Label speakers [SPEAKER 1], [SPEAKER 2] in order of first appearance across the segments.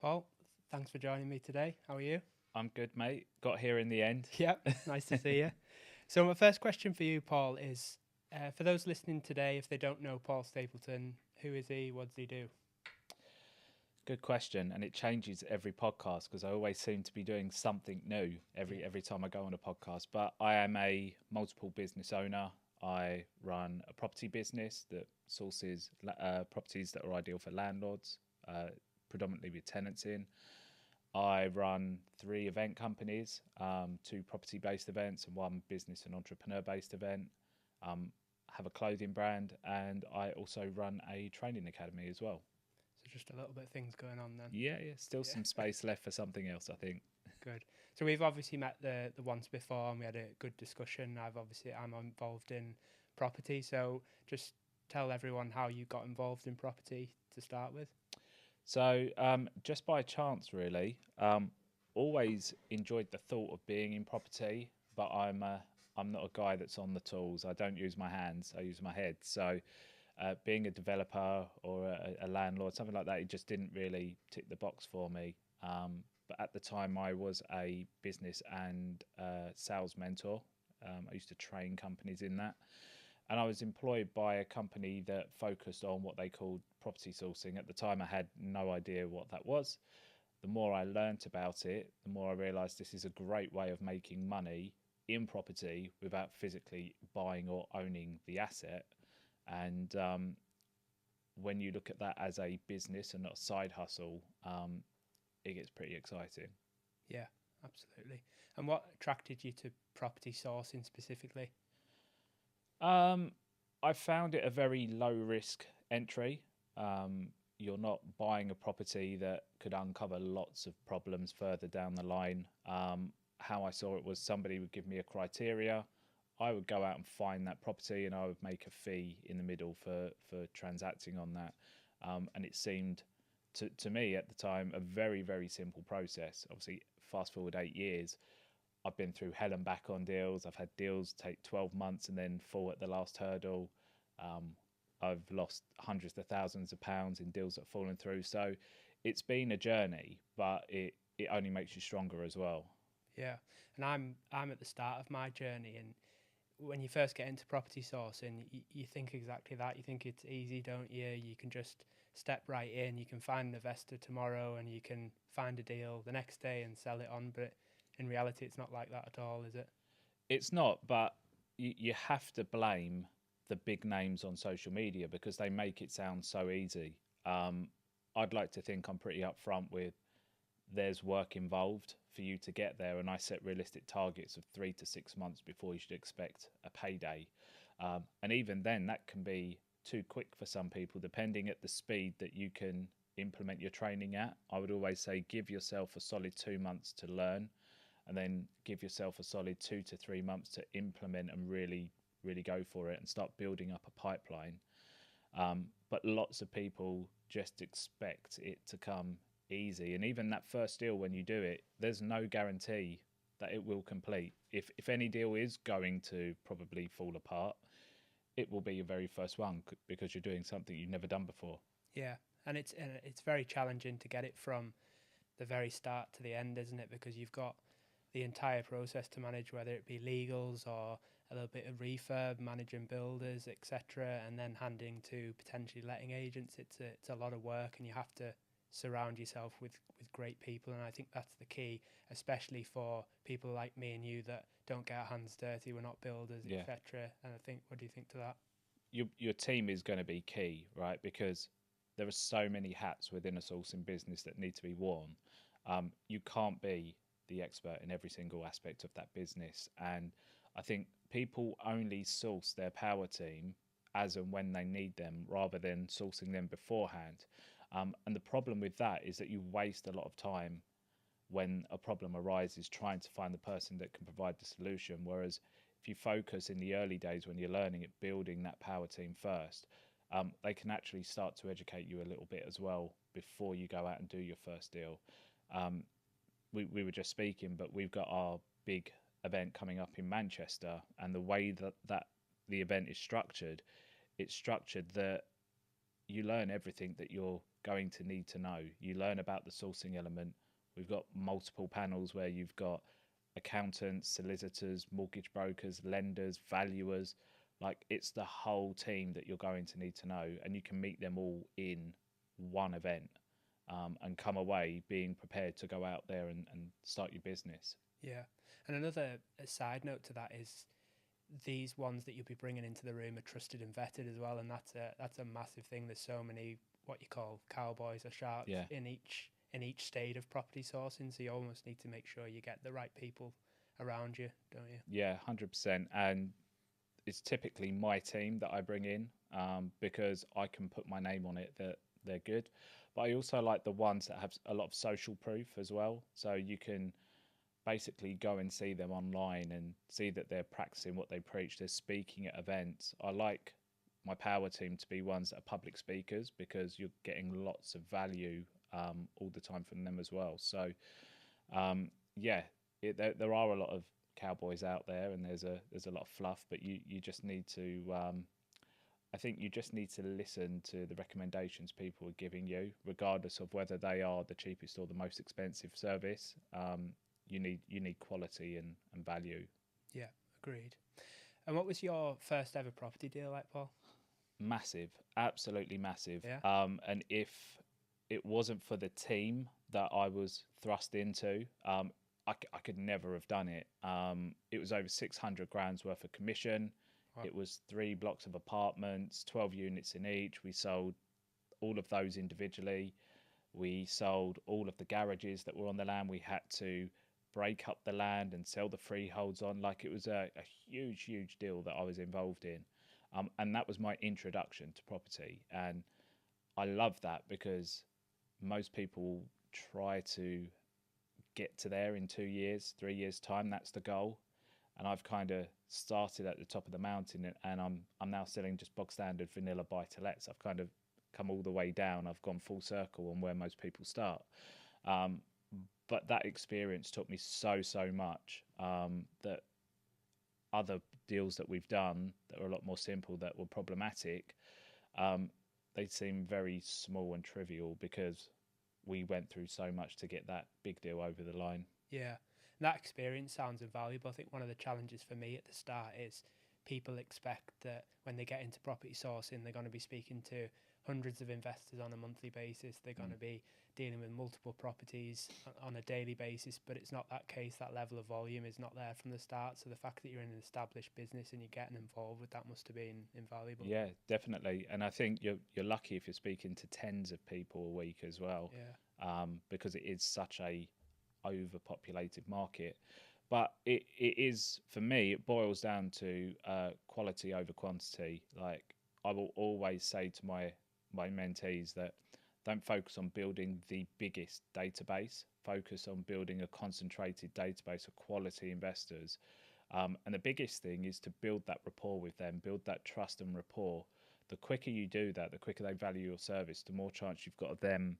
[SPEAKER 1] Paul, thanks for joining me today. How are you?
[SPEAKER 2] I'm good, mate. Got here in the end.
[SPEAKER 1] Yep, nice to see you. So, my first question for you, Paul, is for those listening today, if they don't know Paul Stapleton, who is he? What does he do?
[SPEAKER 2] Good question, and it changes every podcast because I always seem to be doing something new every time I go on a podcast. But I am a multiple business owner. I run a property business that sources properties that are ideal for landlords, predominantly with tenants in. I run three event companies, two property-based events and one business and entrepreneur-based event. Have a clothing brand, and I also run a training academy as well.
[SPEAKER 1] So, just a little bit of things going on then.
[SPEAKER 2] Yeah, still
[SPEAKER 1] Yeah,
[SPEAKER 2] some space left for something else, I think.
[SPEAKER 1] good. So, we've obviously met the once before, and we had a good discussion. I'm involved in property, so just tell everyone how you got involved in property to start with.
[SPEAKER 2] So, just by chance, really, always enjoyed the thought of being in property, but I'm not a guy that's on the tools. I don't use my hands. I use my head. So, being a developer or a landlord, something like that, it just didn't really tick the box for me. But at the time, I was a business and sales mentor. I used to train companies in that. And I was employed by a company that focused on what they called property sourcing. At the time, I had no idea what that was. The more I learnt about it, the more I realised this is a great way of making money in property without physically buying or owning the asset. And when you look at that as a business and not a side hustle, it gets pretty exciting.
[SPEAKER 1] Yeah, absolutely. And what attracted you to property sourcing specifically?
[SPEAKER 2] Um, I found it a very low risk entry. You're not buying a property that could uncover lots of problems further down the line. How I saw it was somebody would give me a criteria. I would go out and find that property and I would make a fee in the middle for transacting on that. And it seemed to me at the time a very, very simple process. Obviously, fast forward 8 years, I've been through hell and back on deals. I've had deals take 12 months and then fall at the last hurdle. Um, I've lost hundreds of thousands of pounds in deals that have fallen through. So it's been a journey, but it only makes you stronger as well.
[SPEAKER 1] Yeah, and I'm at the start of my journey, and when you first get into property sourcing, you think exactly that. You think it's easy, don't you? You can just step right in. You can find an investor tomorrow, and you can find a deal the next day and sell it on. But in reality, it's not like that at all, is it?
[SPEAKER 2] It's not, but you have to blame the big names on social media because they make it sound so easy. Um, I'd like to think I'm pretty upfront with there's work involved for you to get there, and I set realistic targets of 3 to 6 months before you should expect a payday. And even then, that can be too quick for some people, depending at the speed that you can implement your training at. I would always say give yourself a solid 2 months to learn, and then give yourself a solid 2 to 3 months to implement and really go for it and start building up a pipeline. But lots of people just expect it to come easy, and even that first deal, when you do it, there's no guarantee that it will complete. If any deal is going to probably fall apart, it will be your very first one because you're doing something you've never done before.
[SPEAKER 1] Yeah, and it's very challenging to get it from the very start to the end, isn't it? Because you've got the entire process to manage, whether it be legals or a little bit of refurb, managing builders, etc., and then handing to potentially letting agents. It's a lot of work, and you have to surround yourself with great people. And I think that's the key, especially for people like me and you that don't get our hands dirty. We're not builders,
[SPEAKER 2] Yeah,
[SPEAKER 1] etc. And I think, what do you think to that?
[SPEAKER 2] your team is going to be key, right? Because there are so many hats within a sourcing business that need to be worn. You can't be the expert in every single aspect of that business, and I think people only source their power team as and when they need them, rather than sourcing them beforehand. And the problem with that is that you waste a lot of time when a problem arises trying to find the person that can provide the solution. Whereas if you focus in the early days when you're learning it, building that power team first, they can actually start to educate you a little bit as well before you go out and do your first deal. Um, we were just speaking, but we've got our big event coming up in Manchester, and the way that the event is structured, it's structured that you learn everything that you're going to need to know. You learn about the sourcing element. We've got multiple panels where you've got accountants, solicitors, mortgage brokers, lenders, valuers. Like, it's the whole team that you're going to need to know, and you can meet them all in one event, and come away being prepared to go out there and start your business.
[SPEAKER 1] Yeah. And another side note to that is these ones that you'll be bringing into the room are trusted and vetted as well, and that's a massive thing. There's so many what you call cowboys or sharks
[SPEAKER 2] Yeah.
[SPEAKER 1] in each stage of property sourcing, so you almost need to make sure you get the right people around you, don't you?
[SPEAKER 2] Yeah, 100%. And it's typically my team that I bring in, because I can put my name on it that they're good. But I also like the ones that have a lot of social proof as well. So you can basically go and see them online and see that they're practicing what they preach. They're speaking at events. I like my power team to be ones that are public speakers, because you're getting lots of value all the time from them as well. So yeah, there are a lot of cowboys out there, and there's a lot of fluff, but you just need to I think you just need to listen to the recommendations people are giving you, regardless of whether they are the cheapest or the most expensive service. You need quality and value.
[SPEAKER 1] Yeah, agreed. And what was your first ever property deal like, Paul?
[SPEAKER 2] Massive, absolutely massive.
[SPEAKER 1] Yeah.
[SPEAKER 2] And if it wasn't for the team that I was thrust into, I could never have done it. It was over 600 grand's worth of commission.
[SPEAKER 1] Wow.
[SPEAKER 2] It was 3 blocks of apartments, 12 units in each. We sold all of those individually. We sold all of the garages that were on the land. We had to break up the land and sell the freeholds on. Like, it was a huge deal that I was involved in. And that was my introduction to property. And I love that, because most people try to get to there in 2 years, 3 years time. That's the goal. And I've kind of started at the top of the mountain, and I'm now selling just bog standard vanilla buy to lets. I've kind of come all the way down. I've gone full circle on where most people start. But that experience taught me so much, that other deals that we've done that are a lot more simple, that were problematic, they seem very small and trivial, because we went through so much to get that big deal over the line.
[SPEAKER 1] Yeah, that experience sounds invaluable. I think one of the challenges for me at the start is people expect that when they get into property sourcing, they're going to be speaking to hundreds of investors on a monthly basis. They're going to be dealing with multiple properties on a daily basis, but it's not that case. That level of volume is not there from the start. So the fact that you're in an established business and you're getting involved with that must have been invaluable.
[SPEAKER 2] Yeah, definitely. And I think you're lucky if you're speaking to tens of people a week as well, because it is such a overpopulated market. But it is, for me, it boils down to quality over quantity. Like, I will always say to my mentees that don't focus on building the biggest database, focus on building a concentrated database of quality investors. And the biggest thing is to build that rapport with them, build that trust and rapport. The quicker you do that, the quicker they value your service, the more chance you've got of them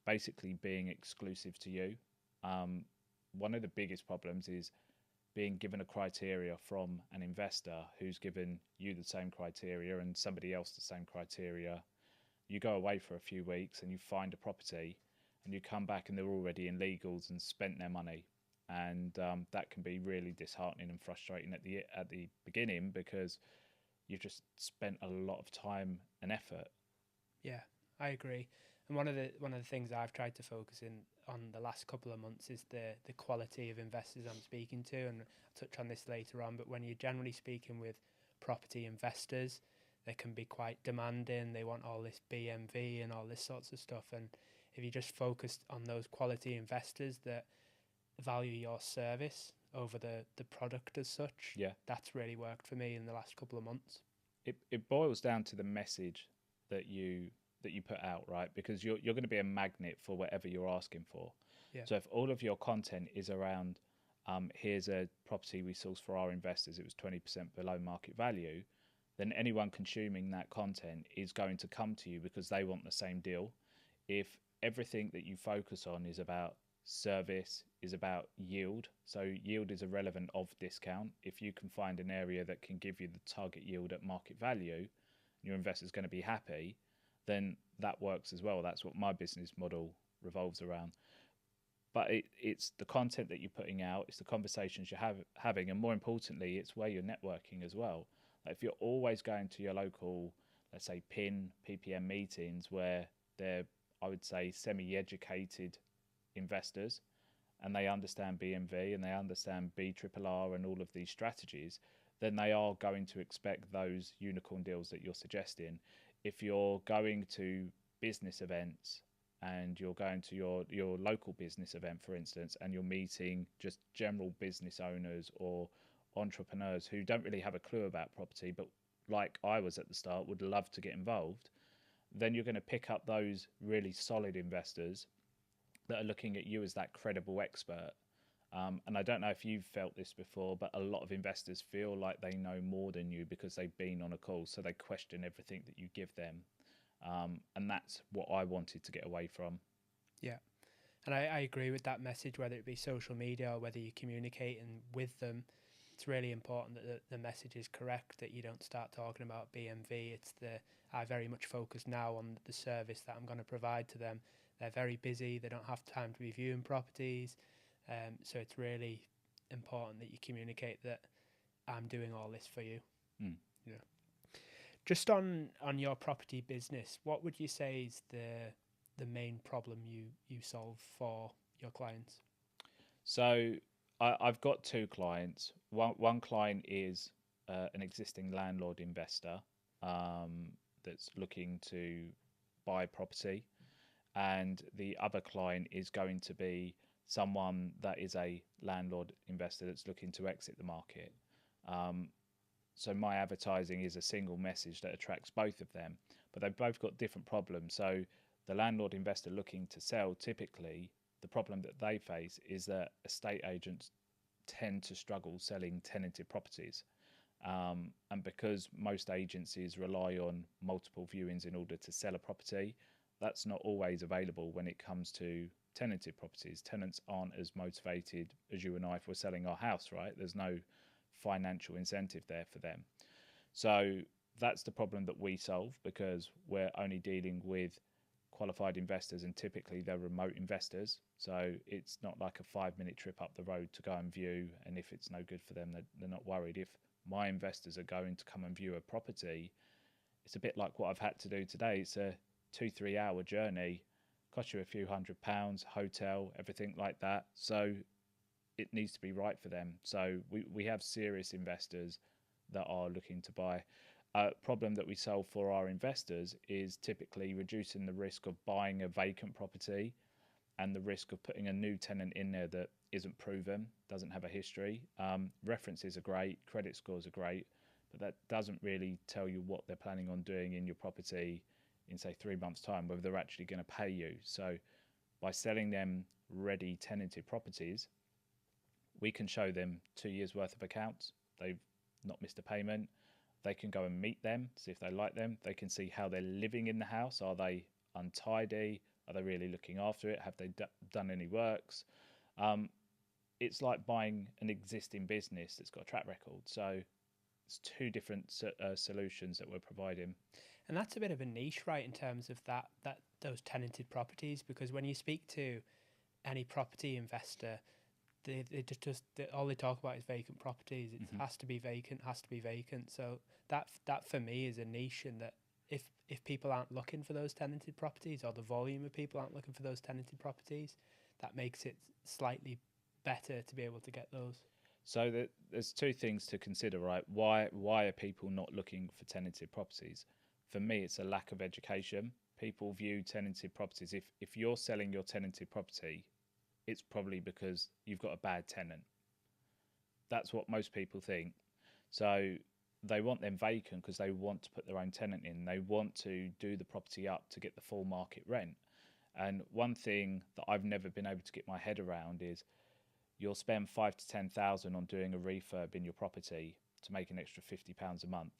[SPEAKER 2] basically being exclusive to you. One of the biggest problems is being given a criteria from an investor who's given you the same criteria and somebody else the same criteria. You go away for a few weeks and you find a property, and you come back and they're already in legals and spent their money. And that can be really disheartening and frustrating at the beginning, because you've just spent a lot of time and effort.
[SPEAKER 1] Yeah, I agree. And one of the things I've tried to focus in on the last couple of months is the quality of investors I'm speaking to, and I'll touch on this later on. But when you're generally speaking with property investors, they can be quite demanding. They want all this BMV and all this sorts of stuff. And if you just focus on those quality investors that value your service over the product as such, that's really worked for me in the last couple of months.
[SPEAKER 2] It boils down to the message that you put out, right? Because you're going to be a magnet for whatever you're asking for.
[SPEAKER 1] Yeah.
[SPEAKER 2] So if all of your content is around, here's a property we sourced for our investors, it was 20% below market value, then anyone consuming that content is going to come to you because they want the same deal. If everything that you focus on is about service, is about yield, so yield is irrelevant of discount. If you can find an area that can give you the target yield at market value, your investor's going to be happy, then that works as well. That's what my business model revolves around. But it's the content that you're putting out, it's the conversations you're having, and more importantly, it's where you're networking as well. Like if you're always going to your local, let's say, PPM meetings where they're, I would say, semi-educated investors, and they understand BMV and they understand BRRR and all of these strategies, then they are going to expect those unicorn deals that you're suggesting. If you're going to business events and you're going to your local business event, for instance, and you're meeting just general business owners or entrepreneurs who don't really have a clue about property, but like I was at the start, would love to get involved, then you're going to pick up those really solid investors that are looking at you as that credible expert. And I don't know if you've felt this before, but a lot of investors feel like they know more than you because they've been on a call, so they question everything that you give them. And that's what I wanted to get away from.
[SPEAKER 1] Yeah. And I agree with that message, whether it be social media or whether you're communicating with them. It's really important that the message is correct, that you don't start talking about BMV. I very much focus now on the service that I'm going to provide to them. They're very busy. They don't have time to be viewing properties. So it's really important that you communicate that I'm doing all this for you.
[SPEAKER 2] Mm.
[SPEAKER 1] Yeah. Just on your property business, what would you say is the main problem you solve for your clients?
[SPEAKER 2] So I've got two clients. One client is an existing landlord investor that's looking to buy property, and the other client is going to be someone that is a landlord investor that's looking to exit the market. So my advertising is a single message that attracts both of them, but they've both got different problems. So the landlord investor looking to sell, typically the problem that they face is that estate agents tend to struggle selling tenanted properties. And because most agencies rely on multiple viewings in order to sell a property, that's not always available when it comes to tenanted properties. Tenants aren't as motivated as you and I if we're selling our house, right? There's no financial incentive there for them. So that's the problem that we solve, because we're only dealing with qualified investors, and typically they're remote investors. So it's not like a 5-minute trip up the road to go and view, and if it's no good for them, they're not worried. If my investors are going to come and view a property, it's a bit like what I've had to do today. It's a 2-3 hour journey, cost you a few £100, hotel, everything like that. So it needs to be right for them. So we have serious investors that are looking to buy. A problem that we solve for our investors is typically reducing the risk of buying a vacant property and the risk of putting a new tenant in there that isn't proven, doesn't have a history. References are great, credit scores are great, but that doesn't really tell you what they're planning on doing in your property in, say, 3 months' time, whether they're actually going to pay you. So by selling them ready tenanted properties, we can show them 2 years worth of accounts. They've not missed a payment. They can go and meet them, see if they like them. They can see how they're living in the house. Are they untidy? Are they really looking after it? Have they done any works? It's like buying an existing business that's got a track record. So it's two different solutions that we're providing.
[SPEAKER 1] And that's a bit of a niche, right, in terms of that those tenanted properties, because when you speak to any property investor, they all they talk about is vacant properties. It has to be vacant, has to be vacant. So that for me is a niche, in that if people aren't looking for those tenanted properties, or the volume of people aren't looking for those tenanted properties, that makes it slightly better to be able to get those.
[SPEAKER 2] So there's two things to consider, right? Why are people not looking for tenanted properties? For me, it's a lack of education. People view tenanted properties. If you're selling your tenanted property, it's probably because you've got a bad tenant. That's what most people think. So they want them vacant because they want to put their own tenant in. They want to do the property up to get the full market rent. And one thing that I've never been able to get my head around is you'll spend 5,000 to 10,000 on doing a refurb in your property to make an extra £50 a month.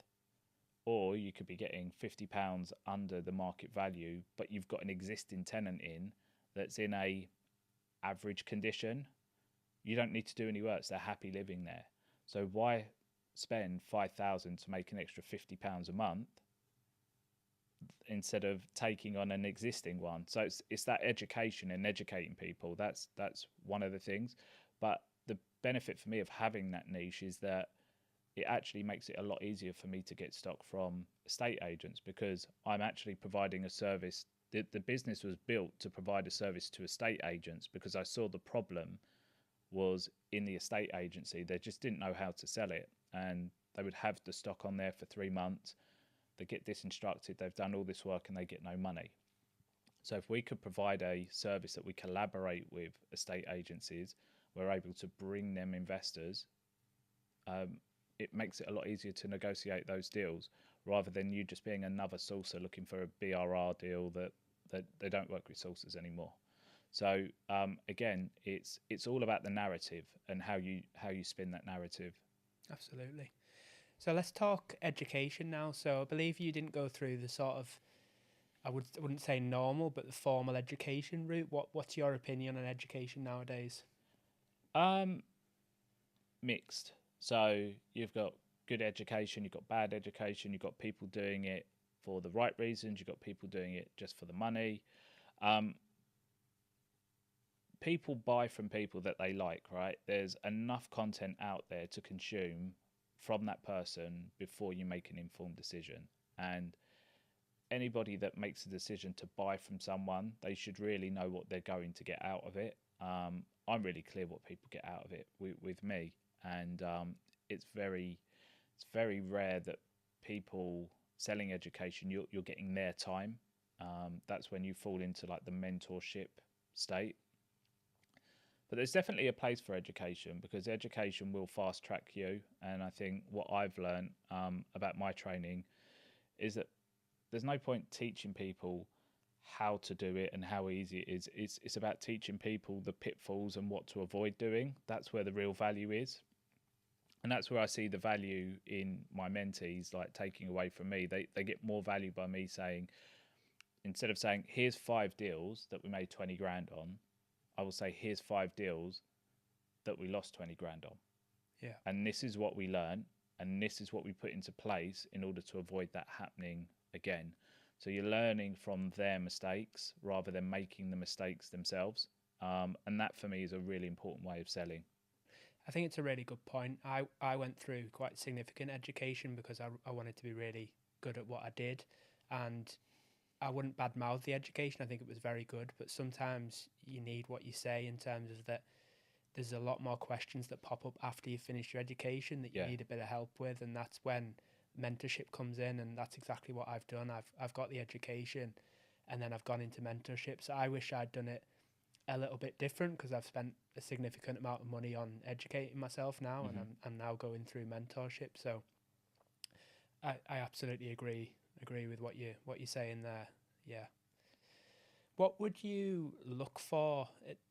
[SPEAKER 2] Or you could be getting £50 under the market value, but you've got an existing tenant in that's in a average condition. You don't need to do any work. They're happy living there. So why spend 5,000 to make an extra £50 a month instead of taking on an existing one. So it's that education and educating people. That's one of the things. But the benefit for me of having that niche is that it actually makes it a lot easier for me to get stock from estate agents, because I'm actually providing a service. The business was built to provide a service to estate agents because I saw the problem was in the estate agency. They just didn't know how to sell it, and they would have the stock on there for 3 months. They get disinstructed, they've done all this work and they get no money. So if we could provide a service that we collaborate with estate agencies, we're able to bring them investors. It makes it a lot easier to negotiate those deals, rather than you just being another sourcer looking for a BRR deal that they don't work with sourcers anymore. So again, it's all about the narrative and how you spin that narrative.
[SPEAKER 1] Absolutely. So let's talk education now. So I believe you didn't go through the sort of, I wouldn't say normal, but the formal education route. What's your opinion on education nowadays?
[SPEAKER 2] Mixed. So you've got good education, you've got bad education, you've got people doing it for the right reasons, you've got people doing it just for the money. People buy from people that they like, right? There's enough content out there to consume from that person before you make an informed decision. And anybody that makes a decision to buy from someone, they should really know what they're going to get out of it. I'm really clear what people get out of it with me, and it's very rare that people selling education, you're getting their time. That's when you fall into like the mentorship state. But there's definitely a place for education, because education will fast track you. And I think what I've learned about my training is that there's no point teaching people how to do it and how easy it is. It's about teaching people the pitfalls and what to avoid doing. That's where the real value is. And that's where I see the value in my mentees, like taking away from me. They get more value by me saying, instead of saying, here's 5 deals that we made 20 grand on, I will say, here's 5 deals that we lost 20 grand on.
[SPEAKER 1] Yeah.
[SPEAKER 2] And this is what we learned, and this is what we put into place in order to avoid that happening again. So you're learning from their mistakes rather than making the mistakes themselves. And that for me is a really important way of selling.
[SPEAKER 1] I think it's a really good point. I went through quite significant education because I wanted to be really good at what I did, and I wouldn't badmouth the education. I think it was very good, but sometimes you need what you say, in terms of that there's a lot more questions that pop up after you've finished your education that you need a bit of help with, and that's when mentorship comes in, and that's exactly what I've done. I've got the education, and then I've gone into mentorship. So I wish I'd done it a little bit different, because I've spent a significant amount of money on educating myself now, and I'm now going through mentorship. So I absolutely agree with what you're saying there. Yeah. What would you look for?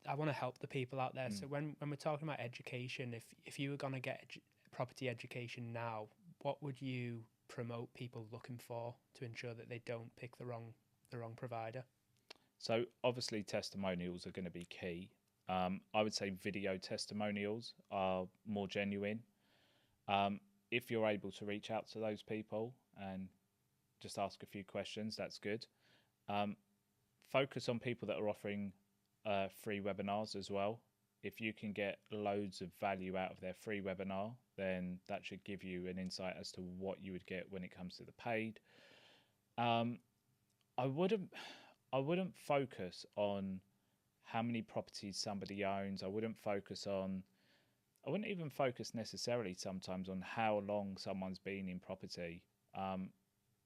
[SPEAKER 1] I want to help the people out there. So when we're talking about education, if you were going to get property education now, what would you promote people looking for to ensure that they don't pick the wrong provider?
[SPEAKER 2] So obviously testimonials are going to be key. I would say video testimonials are more genuine. If you're able to reach out to those people and just ask a few questions, that's good. Focus on people that are offering free webinars as well. If you can get loads of value out of their free webinar, then that should give you an insight as to what you would get when it comes to the paid. I wouldn't focus on how many properties somebody owns. I wouldn't even focus necessarily sometimes on how long someone's been in property.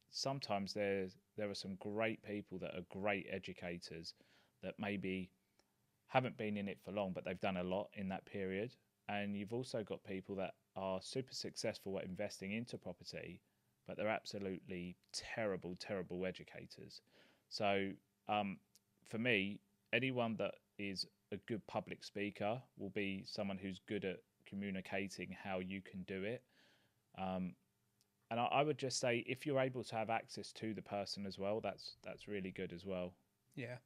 [SPEAKER 2] Sometimes there are some great people that are great educators that maybe haven't been in it for long, but they've done a lot in that period. And you've also got people that are super successful at investing into property, but they're absolutely terrible educators. So for me, anyone that is a good public speaker will be someone who's good at communicating how you can do it. And I would just say, if you're able to have access to the person as well, that's really good as well.
[SPEAKER 1] Yeah.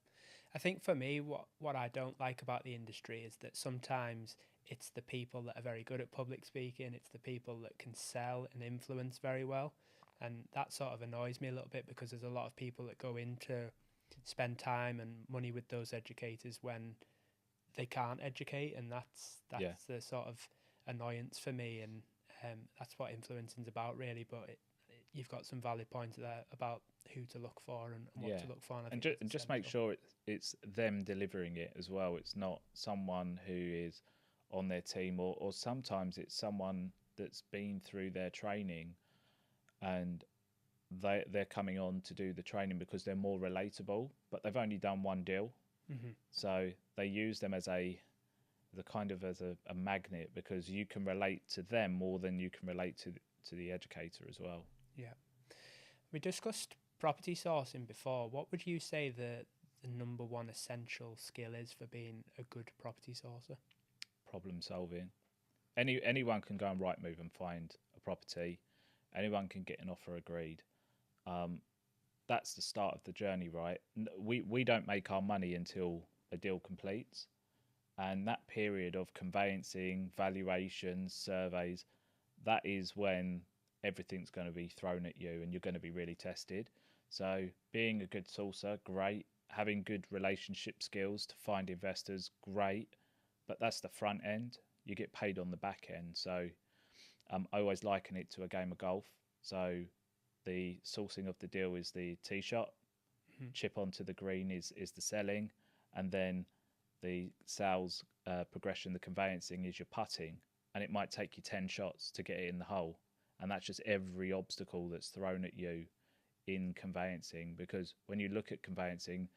[SPEAKER 1] I think for me, what I don't like about the industry is that sometimes it's the people that are very good at public speaking, it's the people that can sell and influence very well, And that sort of annoys me a little bit, because there's a lot of people that go in to spend time and money with those educators when they can't educate, and that's
[SPEAKER 2] Yeah.
[SPEAKER 1] the sort of annoyance for me. And that's what influencing's about, really. But you've got some valid points there about who to look for and what
[SPEAKER 2] Yeah.
[SPEAKER 1] to look for, and I
[SPEAKER 2] And,
[SPEAKER 1] think
[SPEAKER 2] and
[SPEAKER 1] that's
[SPEAKER 2] just make
[SPEAKER 1] essential.
[SPEAKER 2] sure it's them delivering it as well. It's not someone who is on their team, or sometimes it's someone that's been through their training and they're coming on to do the training because they're more relatable, but they've only done one deal.
[SPEAKER 1] Mm-hmm.
[SPEAKER 2] So they use them as a magnet, because you can relate to them more than you can relate to the educator as well.
[SPEAKER 1] Yeah. We discussed property sourcing before. What would you say the number one essential skill is for being a good property sourcer?
[SPEAKER 2] Problem solving. Anyone can go on Rightmove and find a property. Anyone can get an offer agreed. That's the start of the journey, right? We don't make our money until a deal completes, and that period of conveyancing, valuations, surveys, that is when everything's going to be thrown at you and you're going to be really tested. So being a good sourcer, great. Having good relationship skills to find investors, great. But that's the front end. You get paid on the back end. So I always liken it to a game of golf. So the sourcing of the deal is the tee shot, chip onto the green is the selling, and then the sales progression, the conveyancing, is your putting. And it might take you 10 shots to get it in the hole. And that's just every obstacle that's thrown at you in conveyancing. Because when you look at conveyancing,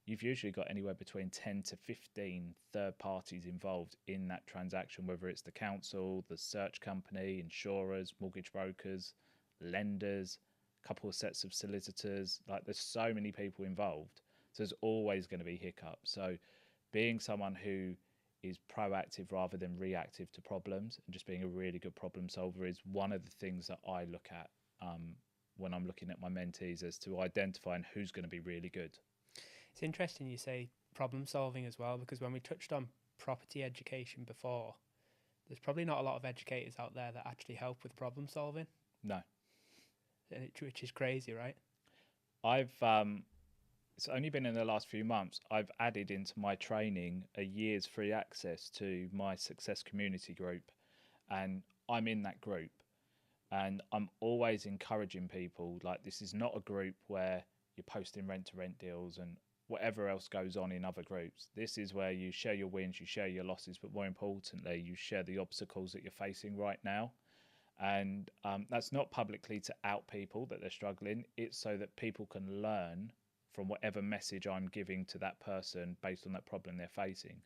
[SPEAKER 2] you've usually got anywhere between 10 to 15 third parties involved in that transaction, whether it's the council, the search company, insurers, mortgage brokers, lenders, a couple of sets of solicitors. Like, there's so many people involved. So there's always going to be hiccups. So being someone who is proactive rather than reactive to problems, and just being a really good problem solver, is one of the things that I look at when I'm looking at my mentees, as to identifying who's going to be really good.
[SPEAKER 1] It's interesting you say problem solving as well, because when we touched on property education before, there's probably not a lot of educators out there that actually help with problem solving.
[SPEAKER 2] No.
[SPEAKER 1] Which is crazy, right?
[SPEAKER 2] I've it's only been in the last few months I've added into my training a year's free access to my success community group, and I'm in that group, and I'm always encouraging people, like, this is not a group where you're posting rent to rent deals and whatever else goes on in other groups. This is where you share your wins, you share your losses, but more importantly, you share the obstacles that you're facing right now. And that's not publicly to out people that they're struggling. It's so that people can learn from whatever message I'm giving to that person based on that problem they're facing.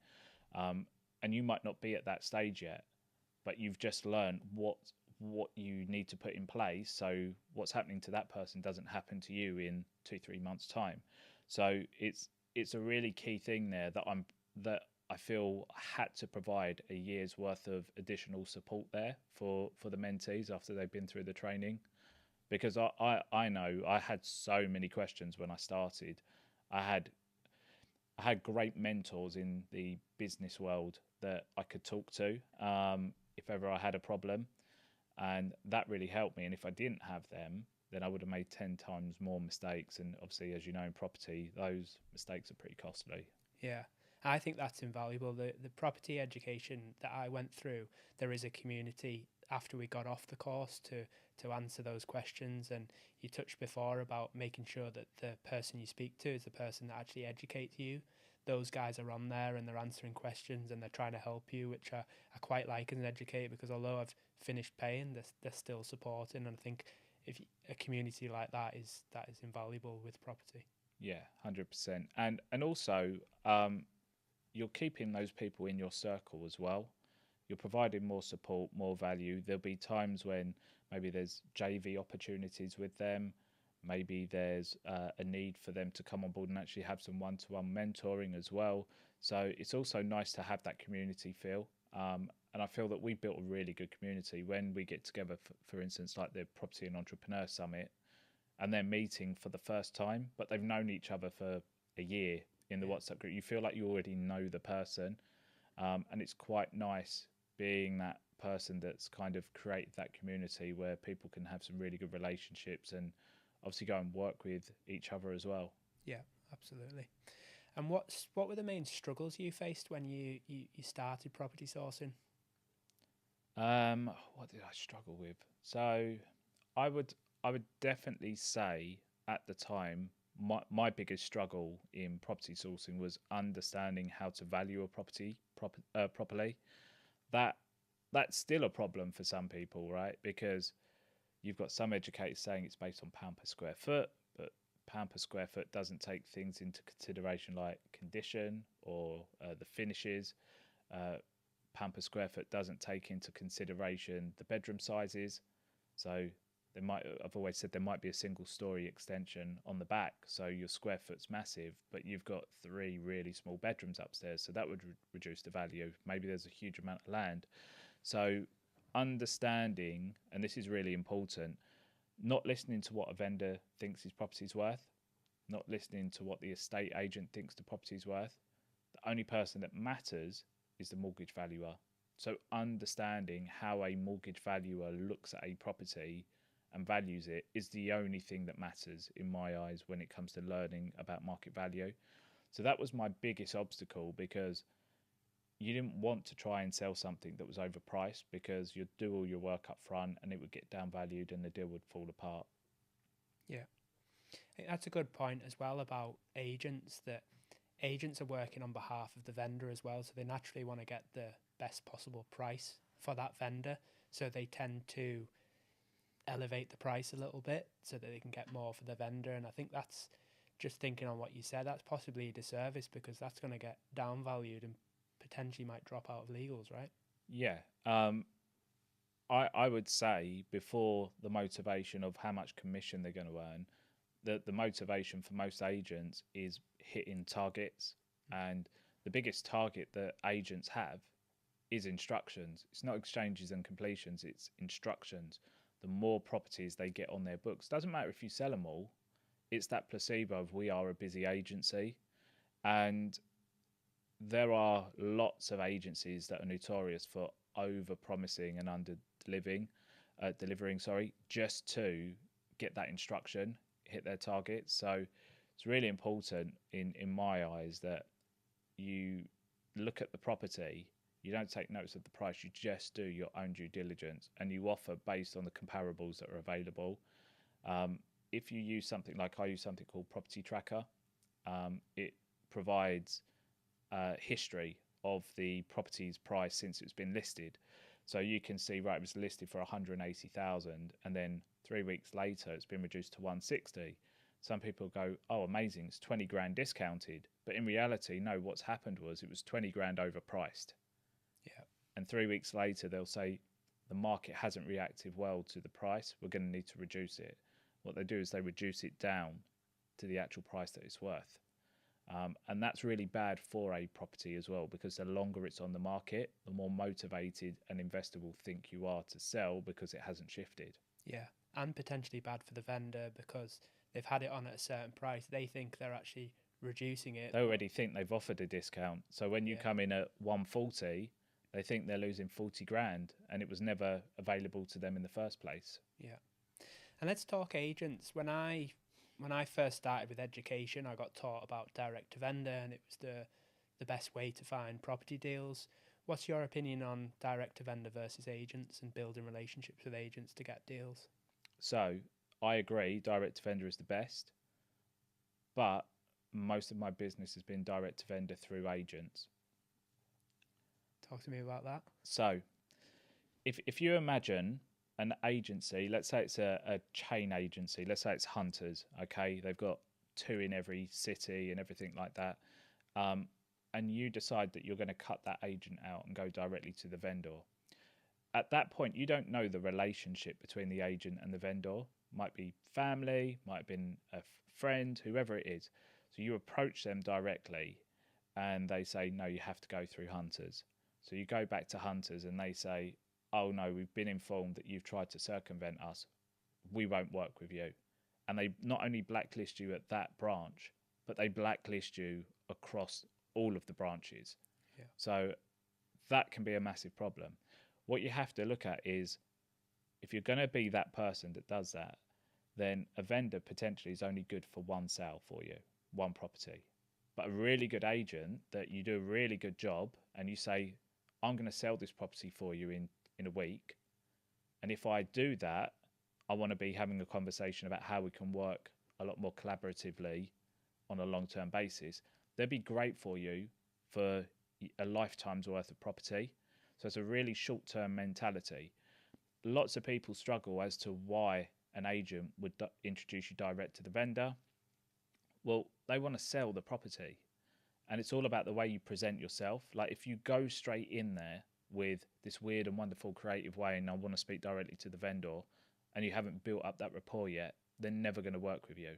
[SPEAKER 2] And you might not be at that stage yet, but you've just learned what you need to put in place, so what's happening to that person doesn't happen to you in 2-3 months time. So it's a really key thing there that I feel had to provide a year's worth of additional support there for the mentees after they've been through the training. Because I know I had so many questions when I started. I had great mentors in the business world that I could talk to if ever I had a problem, and that really helped me. And if I didn't have them, then I would have made 10 times more mistakes. And obviously, as you know, in property, those mistakes are pretty costly.
[SPEAKER 1] Yeah, I think that's invaluable. The property education that I went through, there is a community after we got off the course to answer those questions. And you touched before about making sure that the person you speak to is the person that actually educates you. Those guys are on there and they're answering questions and they're trying to help you, which I quite like as an educator, because although I've finished paying, they're still supporting. And I think a community like that is invaluable with property.
[SPEAKER 2] Yeah, 100%. And also, you're keeping those people in your circle as well. You're providing more support, more value. There'll be times when maybe there's JV opportunities with them. Maybe there's a need for them to come on board and actually have some one-to-one mentoring as well. So it's also nice to have that community feel. And I feel that we've built a really good community when we get together, for instance, like the Property and Entrepreneur Summit, and they're meeting for the first time, but they've known each other for a year in the WhatsApp group. You feel like you already know the person. And it's quite nice being that person that's kind of created that community where people can have some really good relationships and obviously go and work with each other as well.
[SPEAKER 1] Yeah, absolutely. And what were the main struggles you faced when you started property sourcing?
[SPEAKER 2] What did I struggle with? So I would definitely say at the time my biggest struggle in property sourcing was understanding how to value a property properly. That that's still a problem for some people, right? Because you've got some educators saying it's based on pound per square foot, but pound per square foot doesn't take things into consideration like condition or the finishes. Uh, Pound per square foot doesn't take into consideration the bedroom sizes. So there might, I've always said there might be a single story extension on the back, so your square foot's massive, but you've got 3 really small bedrooms upstairs, so that would reduce the value. Maybe there's a huge amount of land. So understanding, and this is really important, not listening to what a vendor thinks his property's worth, not listening to what the estate agent thinks the property's worth. The only person that matters is the mortgage valuer. So understanding how a mortgage valuer looks at a property and values it is the only thing that matters in my eyes when it comes to learning about market value. So that was my biggest obstacle, because you didn't want to try and sell something that was overpriced, because you'd do all your work up front and it would get downvalued and the deal would fall apart.
[SPEAKER 1] Yeah, I think that's a good point as well about agents, that agents are working on behalf of the vendor as well, so they naturally want to get the best possible price for that vendor, so they tend to elevate the price a little bit so that they can get more for the vendor. And I think that's, just thinking on what you said, that's possibly a disservice, because that's going to get downvalued and potentially might drop out of legals, right?
[SPEAKER 2] Yeah. I would say, before the motivation of how much commission they're going to earn, the motivation for most agents is hitting targets. And the biggest target that agents have is instructions. It's not exchanges and completions, it's instructions. The more properties they get on their books, doesn't matter if you sell them all, it's that placebo of we are a busy agency. And there are lots of agencies that are notorious for over promising and under delivering, just to get that instruction, hit their targets. So it's really important in my eyes that you look at the property, you don't take notes of the price, you just do your own due diligence and you offer based on the comparables that are available. If you use something like, I use something called Property Tracker, it provides history of the property's price since it's been listed. So you can see, right, it was listed for 180,000 and then 3 weeks later it's been reduced to 160. Some people go, oh, amazing, it's 20 grand discounted. But in reality, no, what's happened was it was 20 grand overpriced.
[SPEAKER 1] Yeah.
[SPEAKER 2] And 3 weeks later, they'll say the market hasn't reacted well to the price, we're going to need to reduce it. What they do is they reduce it down to the actual price that it's worth. And that's really bad for a property as well, because the longer it's on the market, the more motivated an investor will think you are to sell, because it hasn't shifted.
[SPEAKER 1] Yeah, and potentially bad for the vendor, because they've had it on at a certain price. They think they're actually reducing it.
[SPEAKER 2] They already think they've offered a discount. So when you come in at 140, they think they're losing 40 grand and it was never available to them in the first place.
[SPEAKER 1] Yeah. And let's talk agents. When I first started with education, I got taught about direct to vendor, and it was the best way to find property deals. What's your opinion on direct to vendor versus agents and building relationships with agents to get deals?
[SPEAKER 2] So I agree, direct to vendor is the best, but most of my business has been direct to vendor through agents.
[SPEAKER 1] Talk to me about that.
[SPEAKER 2] So if you imagine an agency, let's say it's a chain agency, let's say it's Hunters, okay, they've got 2 in every city and everything like that, and you decide that you're going to cut that agent out and go directly to the vendor. At that point, you don't know the relationship between the agent and the vendor. Might be family, might have been a friend, whoever it is. So you approach them directly and they say, no, you have to go through Hunters. So you go back to Hunters and they say, oh no, we've been informed that you've tried to circumvent us. We won't work with you. And they not only blacklist you at that branch, but they blacklist you across all of the branches.
[SPEAKER 1] Yeah.
[SPEAKER 2] So that can be a massive problem. What you have to look at is, if you're going to be that person that does that, then a vendor potentially is only good for one sale for you, one property. But a really good agent that you do a really good job and you say, I'm going to sell this property for you in a week. And if I do that, I want to be having a conversation about how we can work a lot more collaboratively on a long-term basis. They'd be great for you for a lifetime's worth of property. So it's a really short-term mentality. Lots of people struggle as to why an agent would introduce you direct to the vendor. Well, they want to sell the property, and it's all about the way you present yourself. Like, if you go straight in there with this weird and wonderful creative way, and I want to speak directly to the vendor, and you haven't built up that rapport yet, they're never going to work with you.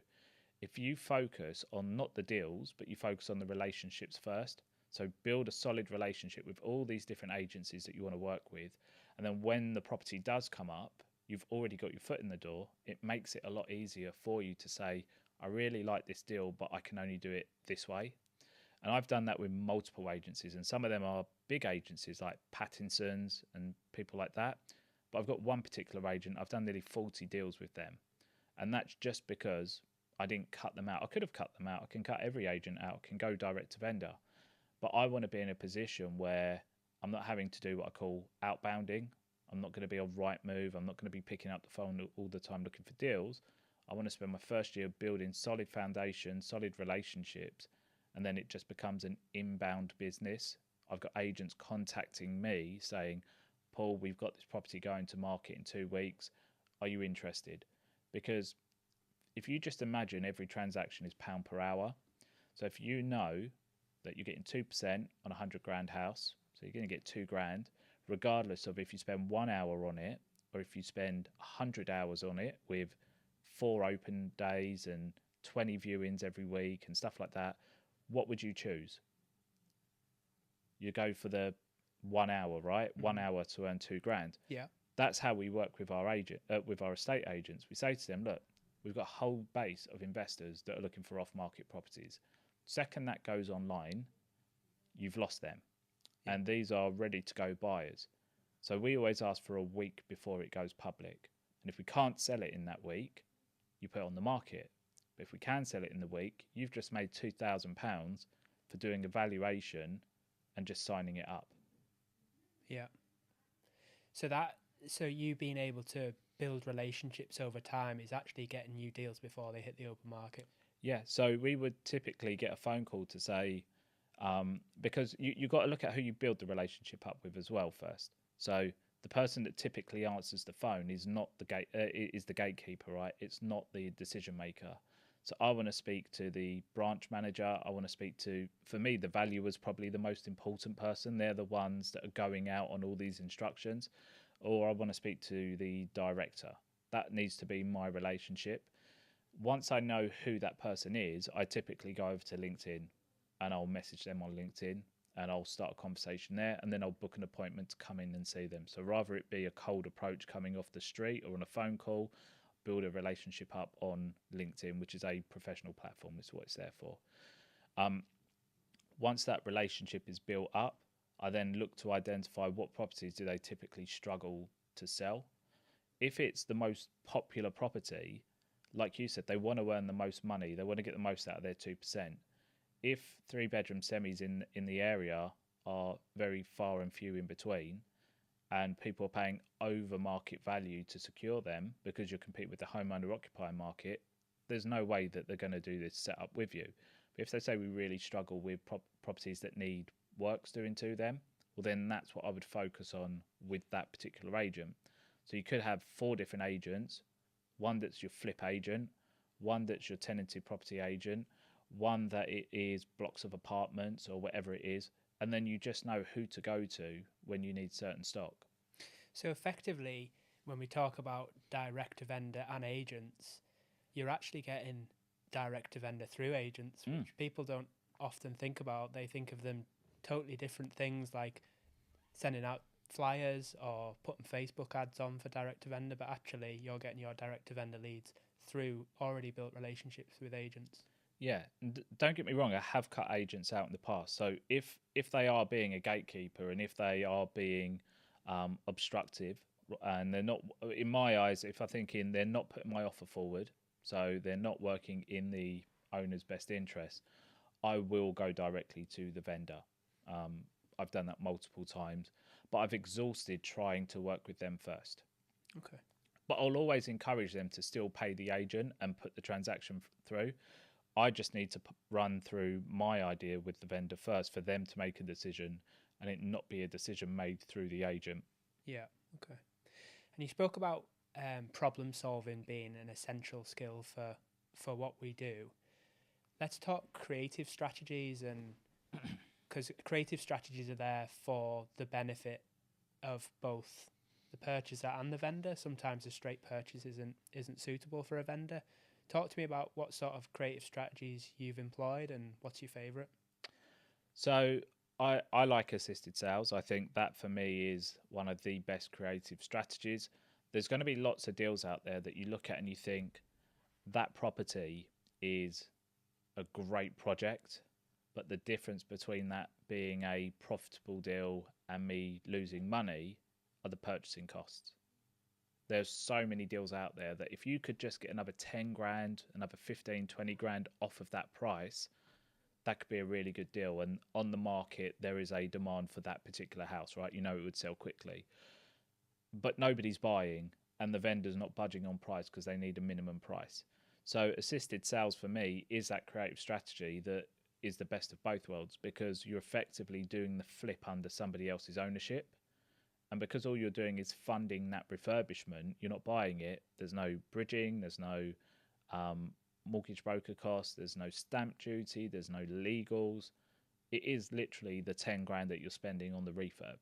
[SPEAKER 2] If you focus on not the deals, but you focus on the relationships first, so build a solid relationship with all these different agencies that you want to work with, and then when the property does come up, you've already got your foot in the door. It makes it a lot easier for you to say, I really like this deal, but I can only do it this way. And I've done that with multiple agencies, and some of them are big agencies like Pattinson's and people like that. But I've got one particular agent, I've done nearly 40 deals with them. And that's just because I didn't cut them out. I could have cut them out. I can cut every agent out, I can go direct to vendor. But I want to be in a position where I'm not having to do what I call outbounding. I'm not going to be on Rightmove. I'm not going to be picking up the phone all the time looking for deals. I want to spend my first year building solid foundations, solid relationships, and then it just becomes an inbound business. I've got agents contacting me saying, Paul, we've got this property going to market in 2 weeks. Are you interested? Because if you just imagine every transaction is pound per hour. So if you know that you're getting 2% on a 100 grand house, so you're going to get 2 grand, regardless of if you spend 1 hour on it or if you spend 100 hours on it with 4 open days and 20 viewings every week and stuff like that, what would you choose? You go for the 1 hour, right? Mm-hmm. 1 hour to earn 2 grand.
[SPEAKER 1] Yeah.
[SPEAKER 2] That's how we work with our with our estate agents. We say to them, look, we've got a whole base of investors that are looking for off-market properties. Second that goes online, you've lost them. Yeah. And these are ready-to-go buyers. So we always ask for a week before it goes public. And if we can't sell it in that week, you put it on the market. But if we can sell it in the week, you've just made £2,000 for doing a valuation and just signing it up.
[SPEAKER 1] Yeah. So you being able to build relationships over time is actually getting you deals before they hit the open market.
[SPEAKER 2] Yeah. So we would typically get a phone call to say, because you've got to look at who you build the relationship up with as well first. So the person that typically answers the phone is not is the gatekeeper, right? It's not the decision maker. So I want to speak to the branch manager. I want to speak to, for me, the valuer is probably the most important person. They're the ones that are going out on all these instructions. Or I want to speak to the director. That needs to be my relationship. Once I know who that person is, I typically go over to LinkedIn and I'll message them on LinkedIn and I'll start a conversation there, and then I'll book an appointment to come in and see them. So rather it be a cold approach coming off the street or on a phone call, build a relationship up on LinkedIn, which is a professional platform. Is what it's there for. Once that relationship is built up, I then look to identify what properties do they typically struggle to sell. If it's the most popular property, like you said, they want to earn the most money. They want to get the most out of their 2%. If 3-bedroom semis in the area are very far and few in between, and people are paying over market value to secure them because you're competing with the homeowner occupier market, there's no way that they're going to do this setup with you. But if they say we really struggle with properties that need works doing to them, well then that's what I would focus on with that particular agent. So you could have 4 different agents, one that's your flip agent, one that's your tenanted property agent, one that it is blocks of apartments or whatever it is, and then you just know who to go to when you need certain stock.
[SPEAKER 1] So effectively, when we talk about direct to vendor and agents, you're actually getting direct to vendor through agents, which people don't often think about. They think of them totally different things, like sending out flyers or putting Facebook ads on for direct to vendor, but actually you're getting your direct to vendor leads through already built relationships with agents.
[SPEAKER 2] Yeah, don't get me wrong, I have cut agents out in the past. So if they are being a gatekeeper and if they are being obstructive, and they're not, in my eyes, if I think in, they're not putting my offer forward, so they're not working in the owner's best interest, I will go directly to the vendor. I've done that multiple times, but I've exhausted trying to work with them first.
[SPEAKER 1] Okay.
[SPEAKER 2] But I'll always encourage them to still pay the agent and put the transaction through. I just need to run through my idea with the vendor first for them to make a decision, and it not be a decision made through the agent.
[SPEAKER 1] Yeah. Okay. And you spoke about problem solving being an essential skill for what we do. Let's talk creative strategies, and because creative strategies are there for the benefit of both the purchaser and the vendor. Sometimes a straight purchase isn't suitable for a vendor. Talk to me about what sort of creative strategies you've employed and what's your favourite.
[SPEAKER 2] So I like assisted sales. I think that for me is one of the best creative strategies. There's going to be lots of deals out there that you look at and you think that property is a great project, but the difference between that being a profitable deal and me losing money are the purchasing costs. There's so many deals out there that if you could just get another 10 grand, another 15, 20 grand off of that price, that could be a really good deal. And on the market, there is a demand for that particular house, right? You know, it would sell quickly, but nobody's buying and the vendor's not budging on price because they need a minimum price. So assisted sales for me is that creative strategy that is the best of both worlds, because you're effectively doing the flip under somebody else's ownership. And because all you're doing is funding that refurbishment, you're not buying it. There's no bridging, there's no mortgage broker costs, there's no stamp duty, there's no legals. It is literally the 10 grand that you're spending on the refurb.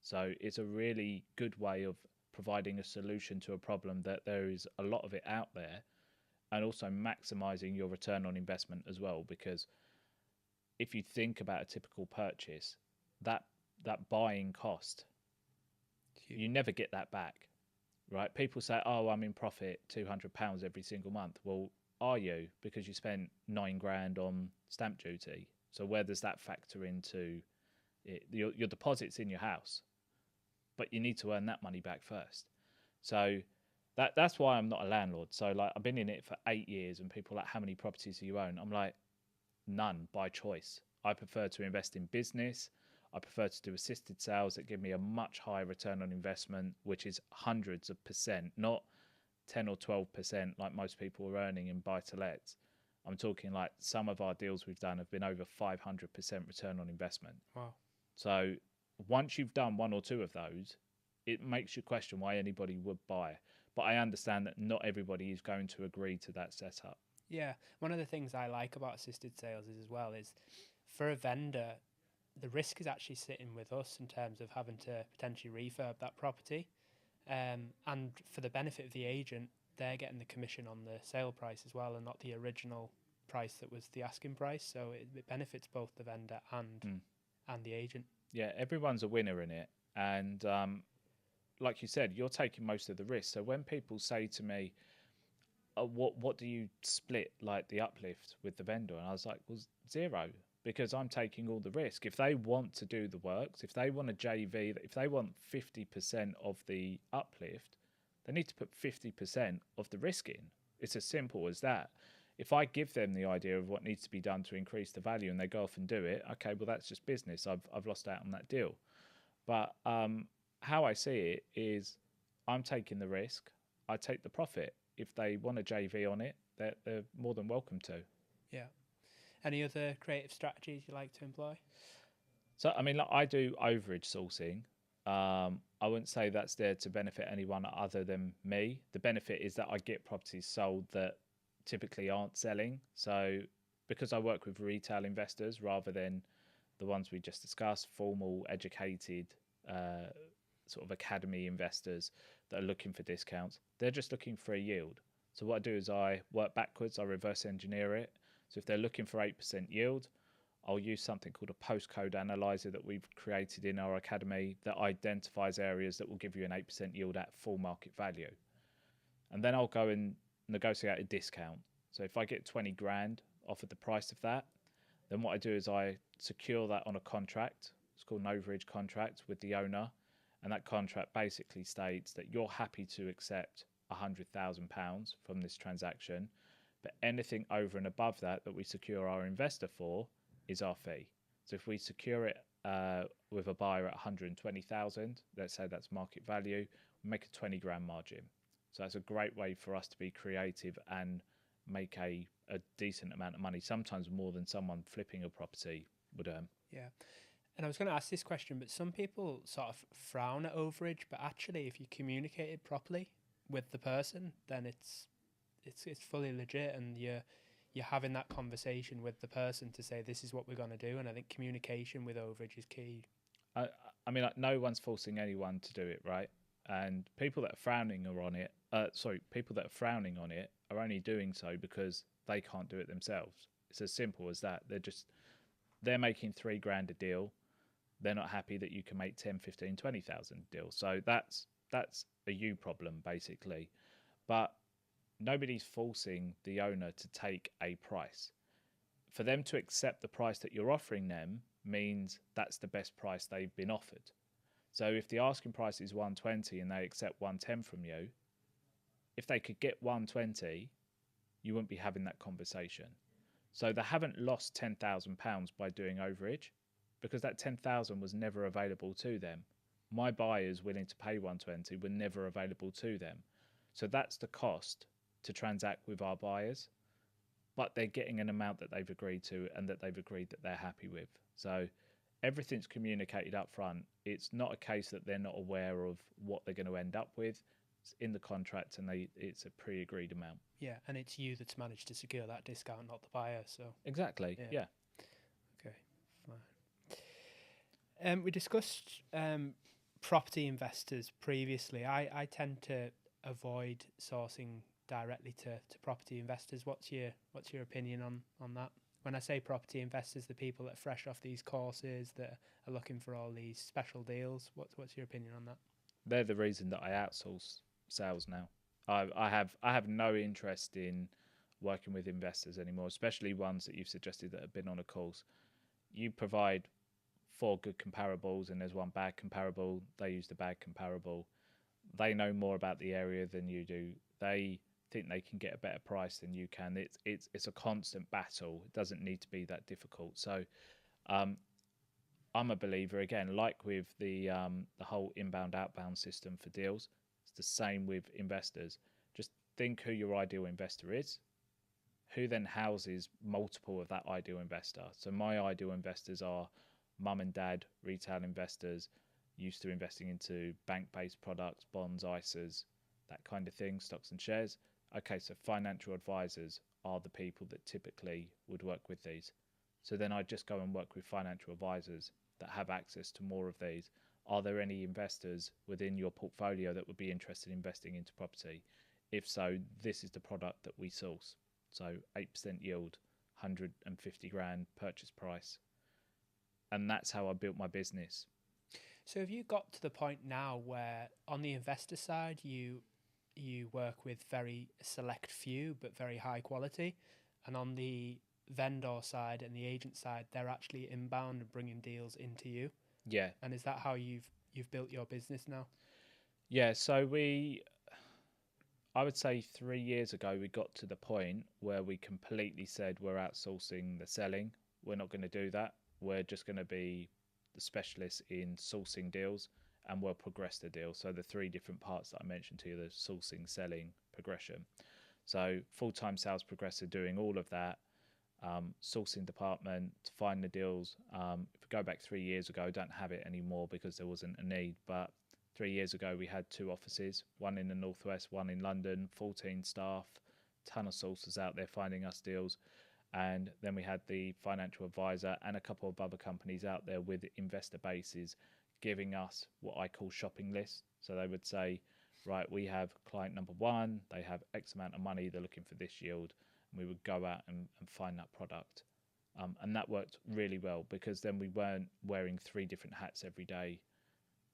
[SPEAKER 2] So it's a really good way of providing a solution to a problem that there is a lot of it out there, and also maximizing your return on investment as well. Because if you think about a typical purchase, that buying cost, you never get that back, right? People say, oh, I'm in profit £200 every single month. Well, are you? Because you spent 9 grand on stamp duty. So where does that factor into it? Your deposit's in your house, but you need to earn that money back first. So that's why I'm not a landlord. So like, I've been in it for 8 years, and people are like, how many properties do you own? I'm like, none, by choice. I prefer to invest in business. I prefer to do assisted sales that give me a much higher return on investment, which is hundreds of percent, not 10 or 12% like most people are earning in buy-to-lets. I'm talking like some of our deals we've done have been over 500% return on investment.
[SPEAKER 1] Wow.
[SPEAKER 2] So once you've done one or two of those, it makes you question why anybody would buy. But I understand that not everybody is going to agree to that setup.
[SPEAKER 1] Yeah. One of the things I like about assisted sales is, as well, is for a vendor, the risk is actually sitting with us in terms of having to potentially refurb that property. And for the benefit of the agent, they're getting the commission on the sale price as well, and not the original price that was the asking price. So it benefits both the vendor and the agent.
[SPEAKER 2] Yeah, everyone's a winner in it. And like you said, you're taking most of the risk. So when people say to me, what do you split like the uplift with the vendor? And I was like, well, 0, because I'm taking all the risk. If they want to do the works, if they want a JV, if they want 50% of the uplift, they need to put 50% of the risk in. It's as simple as that. If I give them the idea of what needs to be done to increase the value and they go off and do it, okay, well, that's just business. I've lost out on that deal. But how I see it is I'm taking the risk, I take the profit. If they want a JV on it, they're more than welcome to.
[SPEAKER 1] Yeah. Any other creative strategies you like to employ?
[SPEAKER 2] So, I mean, like, I do overage sourcing. I wouldn't say that's there to benefit anyone other than me. The benefit is that I get properties sold that typically aren't selling. So because I work with retail investors rather than the ones we just discussed, formal, educated, sort of academy investors that are looking for discounts, they're just looking for a yield. So what I do is I work backwards, I reverse engineer it. So if they're looking for 8% yield, I'll use something called a postcode analyzer that we've created in our academy that identifies areas that will give you an 8% yield at full market value. And then I'll go and negotiate a discount. So if I get 20 grand off of the price of that, then what I do is I secure that on a contract. It's called an overage contract with the owner. And that contract basically states that you're happy to accept £100,000 from this transaction, but anything over and above that we secure our investor for is our fee. So if we secure it with a buyer at 120,000, let's say that's market value, we make a 20 grand margin. So that's a great way for us to be creative and make a decent amount of money, sometimes more than someone flipping a property would earn.
[SPEAKER 1] Yeah. And I was going to ask this question, but some people sort of frown at overage, but actually if you communicate it properly with the person, then it's fully legit, and you're having that conversation with the person to say this is what we're going to do. And I think communication with overage is key.
[SPEAKER 2] I mean, like, no one's forcing anyone to do it, right? And people that are frowning on it are only doing so because they can't do it themselves. It's as simple as that. They're making 3 grand a deal. They're not happy that you can make 10, 15, 20,000 deals. So that's a you problem, basically. But nobody's forcing the owner to take a price. For them to accept the price that you're offering them means that's the best price they've been offered. So if the asking price is 120 and they accept 110 from you, if they could get 120, you wouldn't be having that conversation. So they haven't lost £10,000 by doing overage, because that 10,000 was never available to them. My buyers willing to pay 120 were never available to them. So that's the cost to transact with our buyers, but they're getting an amount that they've agreed to and that they've agreed that they're happy with. So everything's communicated up front. It's not a case that they're not aware of what they're going to end up with. It's in the contract, and it's a pre-agreed amount.
[SPEAKER 1] Yeah, and it's you that's managed to secure that discount, not the buyer. So
[SPEAKER 2] exactly, yeah.
[SPEAKER 1] Okay, fine. We discussed property investors previously. I tend to avoid sourcing directly to property investors. What's your opinion on that? When I say property investors, the people that are fresh off these courses that are looking for all these special deals. What's your opinion on that?
[SPEAKER 2] They're the reason that I outsource sales now. I have no interest in working with investors anymore, especially ones that you've suggested that have been on a course. You provide 4 good comparables and there's 1 bad comparable. They use the bad comparable. They know more about the area than you do. They think they can get a better price than you can. It's a constant battle. It doesn't need to be that difficult. So I'm a believer, again, like with the whole inbound outbound system for deals. It's the same with investors. Just think who your ideal investor is, who then houses multiple of that ideal investor. So my ideal investors are mum and dad retail investors, used to investing into bank-based products, bonds, ISAs, that kind of thing, stocks and shares. Okay, so financial advisors are the people that typically would work with these. So then I just go and work with financial advisors that have access to more of these. Are there any investors within your portfolio that would be interested in investing into property? If so, this is the product that we source. So 8% yield, 150 grand purchase price. And that's how I built my business.
[SPEAKER 1] So have you got to the point now where on the investor side, you work with very select few, but very high quality, and on the vendor side and the agent side, they're actually inbound and bringing deals into you?
[SPEAKER 2] Yeah.
[SPEAKER 1] And is that how you've built your business now?
[SPEAKER 2] Yeah, so I would say 3 years ago, we got to the point where we completely said we're outsourcing the selling. We're not going to do that. We're just going to be the specialists in sourcing deals, and we'll progress the deal. So the 3 different parts that I mentioned to you, the sourcing, selling, progression. So full-time sales progressor doing all of that, sourcing department to find the deals. If we go back 3 years ago, don't have it anymore because there wasn't a need, but 3 years ago we had 2 offices, one in the Northwest, one in London, 14 staff, ton of sources out there finding us deals. And then we had the financial advisor and a couple of other companies out there with investor bases giving us what I call shopping lists. So they would say, right, we have client number 1, they have X amount of money, they're looking for this yield. And we would go out and find that product. And that worked really well because then we weren't wearing 3 different hats every day.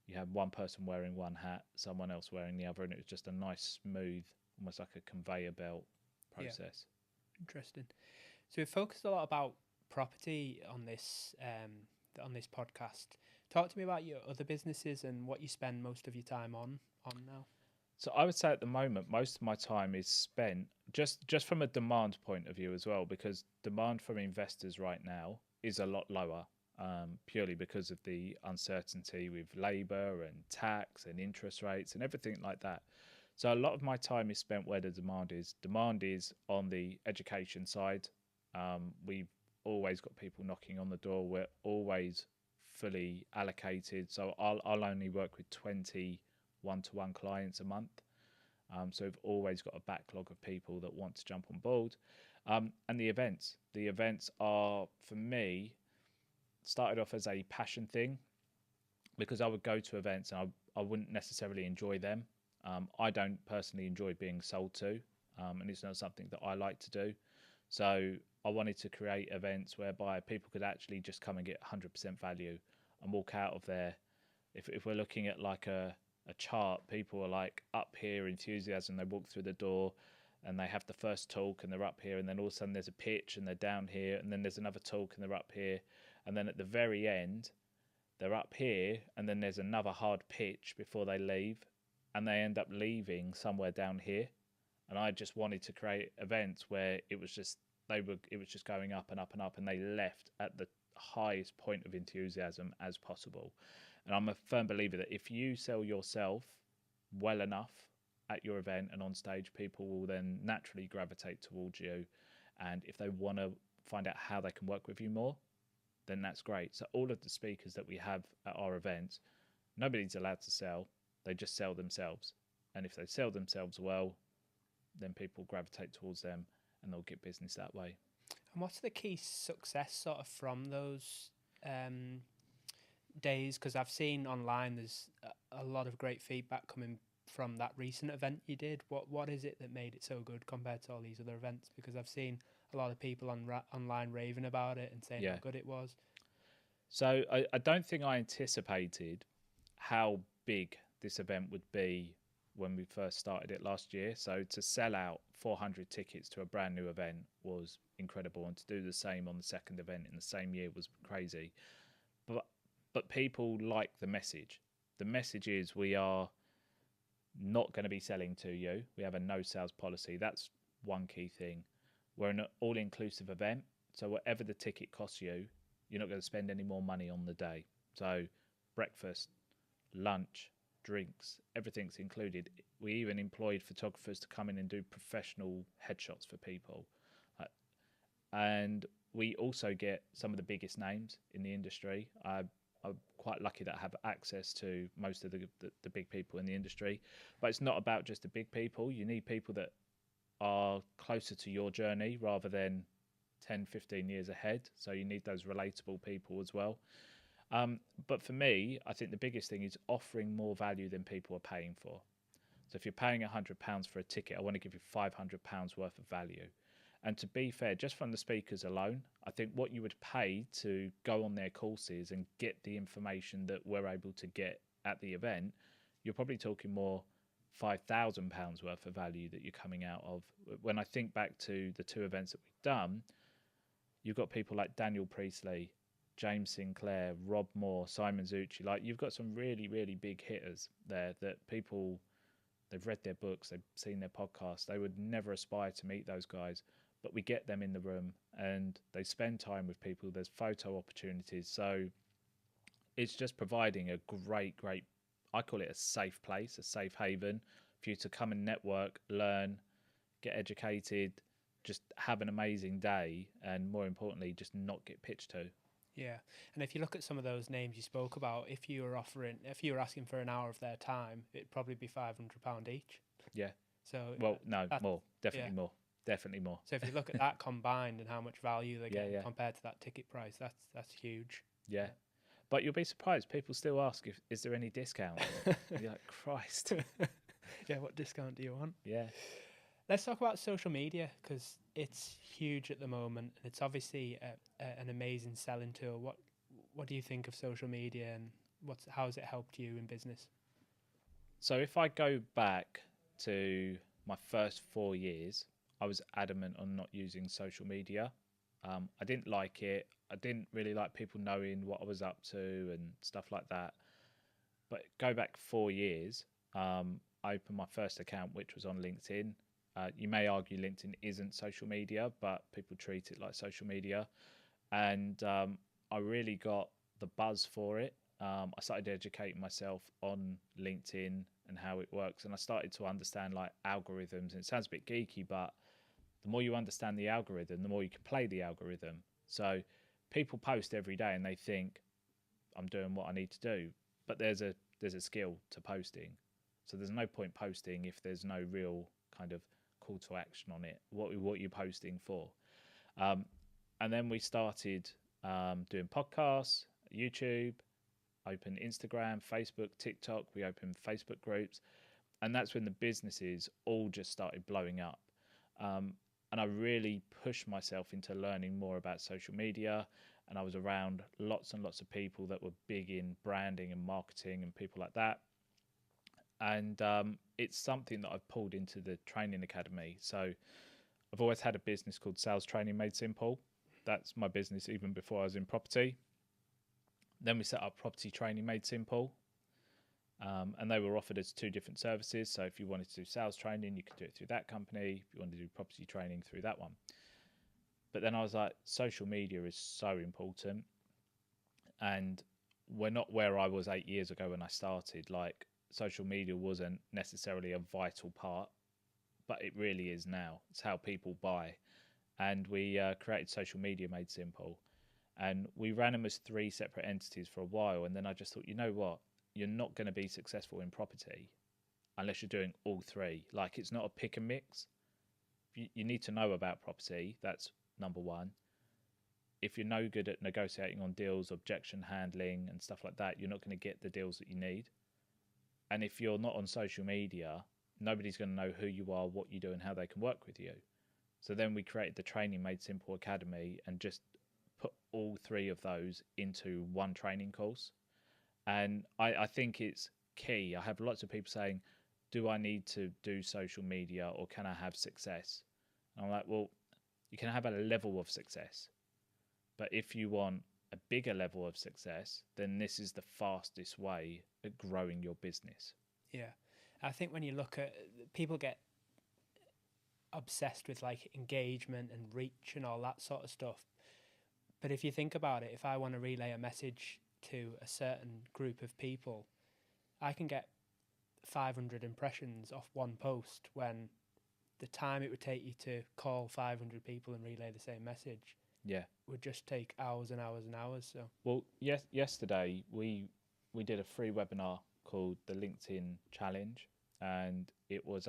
[SPEAKER 2] You had one person wearing one hat, someone else wearing the other, and it was just a nice, smooth, almost like a conveyor belt process.
[SPEAKER 1] Yeah. Interesting. So we've focused a lot about property on this podcast. Talk to me about your other businesses and what you spend most of your time on now.
[SPEAKER 2] So I would say at the moment, most of my time is spent just from a demand point of view as well, because demand from investors right now is a lot lower, purely because of the uncertainty with labour and tax and interest rates and everything like that. So a lot of my time is spent where the demand is. Demand is on the education side. We've always got people knocking on the door. We're always fully allocated. So I'll only work with 20 one-to-one clients a month. So we've always got a backlog of people that want to jump on board. And the events. The events are, for me, started off as a passion thing, because I would go to events and I wouldn't necessarily enjoy them. I don't personally enjoy being sold to, and it's not something that I like to do. So I wanted to create events whereby people could actually just come and get 100% value and walk out of there. If we're looking at like a chart, people are like up here, enthusiasm, they walk through the door and they have the first talk and they're up here, and then all of a sudden there's a pitch and they're down here, and then there's another talk and they're up here, and then at the very end they're up here, and then there's another hard pitch before they leave, and they end up leaving somewhere down here. And I just wanted to create events where it was just going up and up and up, and they left at the highest point of enthusiasm as possible. And I'm a firm believer that if you sell yourself well enough at your event and on stage, people will then naturally gravitate towards you. And if they want to find out how they can work with you more, then that's great. So all of the speakers that we have at our events, nobody's allowed to sell. They just sell themselves. And if they sell themselves well, then people gravitate towards them and they'll get business that way.
[SPEAKER 1] And what's the key success sort of from those days? Because I've seen online there's a lot of great feedback coming from that recent event you did. What is it that made it so good compared to all these other events? Because I've seen a lot of people online raving about it and saying how good it was.
[SPEAKER 2] So I don't think I anticipated how big this event would be when we first started it last year. So to sell out 400 tickets to a brand new event was incredible, and to do the same on the second event in the same year was crazy. But people like the message. The message is, we are not going to be selling to you. We have a no sales policy. That's one key thing. We're an all-inclusive event, so whatever the ticket costs you, you're not going to spend any more money on the day. So breakfast, lunch, drinks, everything's included. We even employed photographers to come in and do professional headshots for people. And we also get some of the biggest names in the industry. I'm quite lucky that I have access to most of the big people in the industry. But it's not about just the big people. You need people that are closer to your journey rather than 10, 15 years ahead. So you need those relatable people as well. But for me, I think the biggest thing is offering more value than people are paying for. So if you're paying £100 for a ticket, I want to give you £500 worth of value. And to be fair, just from the speakers alone, I think what you would pay to go on their courses and get the information that we're able to get at the event, you're probably talking more £5,000 worth of value that you're coming out of. When I think back to the two events that we've done, you've got people like Daniel Priestley, James Sinclair, Rob Moore, Simon Zucci. Like, you've got some really, really big hitters there that people, they've read their books, they've seen their podcasts. They would never aspire to meet those guys, but we get them in the room and they spend time with people. There's photo opportunities. So it's just providing a great, I call it a safe place, a safe haven for you to come and network, learn, get educated, just have an amazing day, and more importantly, just not get pitched to.
[SPEAKER 1] Yeah, and if you look at some of those names you spoke about, if you were asking for an hour of their time, it'd probably be £500 each.
[SPEAKER 2] Yeah.
[SPEAKER 1] So
[SPEAKER 2] more, definitely more.
[SPEAKER 1] So if you look at that combined and how much value they get compared to that ticket price, that's huge.
[SPEAKER 2] Yeah. But you'll be surprised. People still ask, is there any discount? You're like, Christ.
[SPEAKER 1] Yeah, what discount do you want?
[SPEAKER 2] Yeah.
[SPEAKER 1] Let's talk about social media, because it's huge at the moment, and it's obviously an amazing selling tool. What do you think of social media, and how has it helped you in business?
[SPEAKER 2] So if I go back to my first 4 years, I was adamant on not using social media. I didn't like it. I didn't really like people knowing what I was up to and stuff like that. But go back 4 years, I opened my first account, which was on LinkedIn. You may argue LinkedIn isn't social media, but people treat it like social media. And I really got the buzz for it. I started educating myself on LinkedIn and how it works, and I started to understand like algorithms. And it sounds a bit geeky, but the more you understand the algorithm, the more you can play the algorithm. So people post every day and they think I'm doing what I need to do, but there's a skill to posting. So there's no point posting if there's no real kind of call to action on it. What you're posting for, um, and then we started doing podcasts, YouTube, open Instagram, Facebook, TikTok. We opened Facebook groups, and that's when the businesses all just started blowing up. Um, and I really pushed myself into learning more about social media. And I was around lots and lots of people that were big in branding and marketing and people like that. And it's something that I've pulled into the training academy. So I've always had a business called Sales Training Made Simple. That's my business even before I was in property. Then we set up Property Training Made Simple. And they were offered as two different services. So if you wanted to do sales training, you could do it through that company. If you wanted to do property training, through that one. But then I was like, social media is so important. And we're not where I was 8 years ago when I started. Like, social media wasn't necessarily a vital part, but it really is now. It's how people buy. And we created Social Media Made Simple. And we ran them as three separate entities for a while. And then I just thought, you know what? You're not going to be successful in property unless you're doing all three. Like, it's not a pick and mix. You need to know about property. That's number one. If you're no good at negotiating on deals, objection handling and stuff like that, you're not going to get the deals that you need. And if you're not on social media, nobody's going to know who you are, what you do, and how they can work with you. So then we created the Training Made Simple Academy and just put all three of those into one training course. And I think it's key. I have lots of people saying, do I need to do social media or can I have success? And I'm like, well, you can have a level of success. But if you want a bigger level of success, then this is the fastest way at growing your business.
[SPEAKER 1] Yeah. I think when you look at, people get obsessed with like engagement and reach and all that sort of stuff. But if you think about it, if I want to relay a message to a certain group of people, I can get 500 impressions off one post, when the time it would take you to call 500 people and relay the same message would just take hours and hours and hours. So,
[SPEAKER 2] well, yesterday we did a free webinar called the LinkedIn Challenge, and it was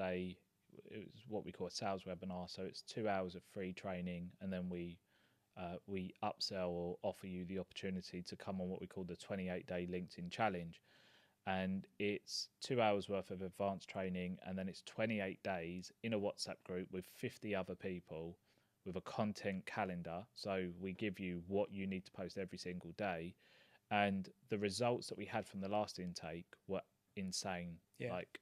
[SPEAKER 2] what we call a sales webinar. So it's 2 hours of free training, and then we upsell or offer you the opportunity to come on what we call the 28-day LinkedIn Challenge. And it's 2 hours worth of advanced training, and then it's 28 days in a WhatsApp group with 50 other people with a content calendar. So we give you what you need to post every single day. And the results that we had from the last intake were insane.
[SPEAKER 1] yeah.
[SPEAKER 2] Like,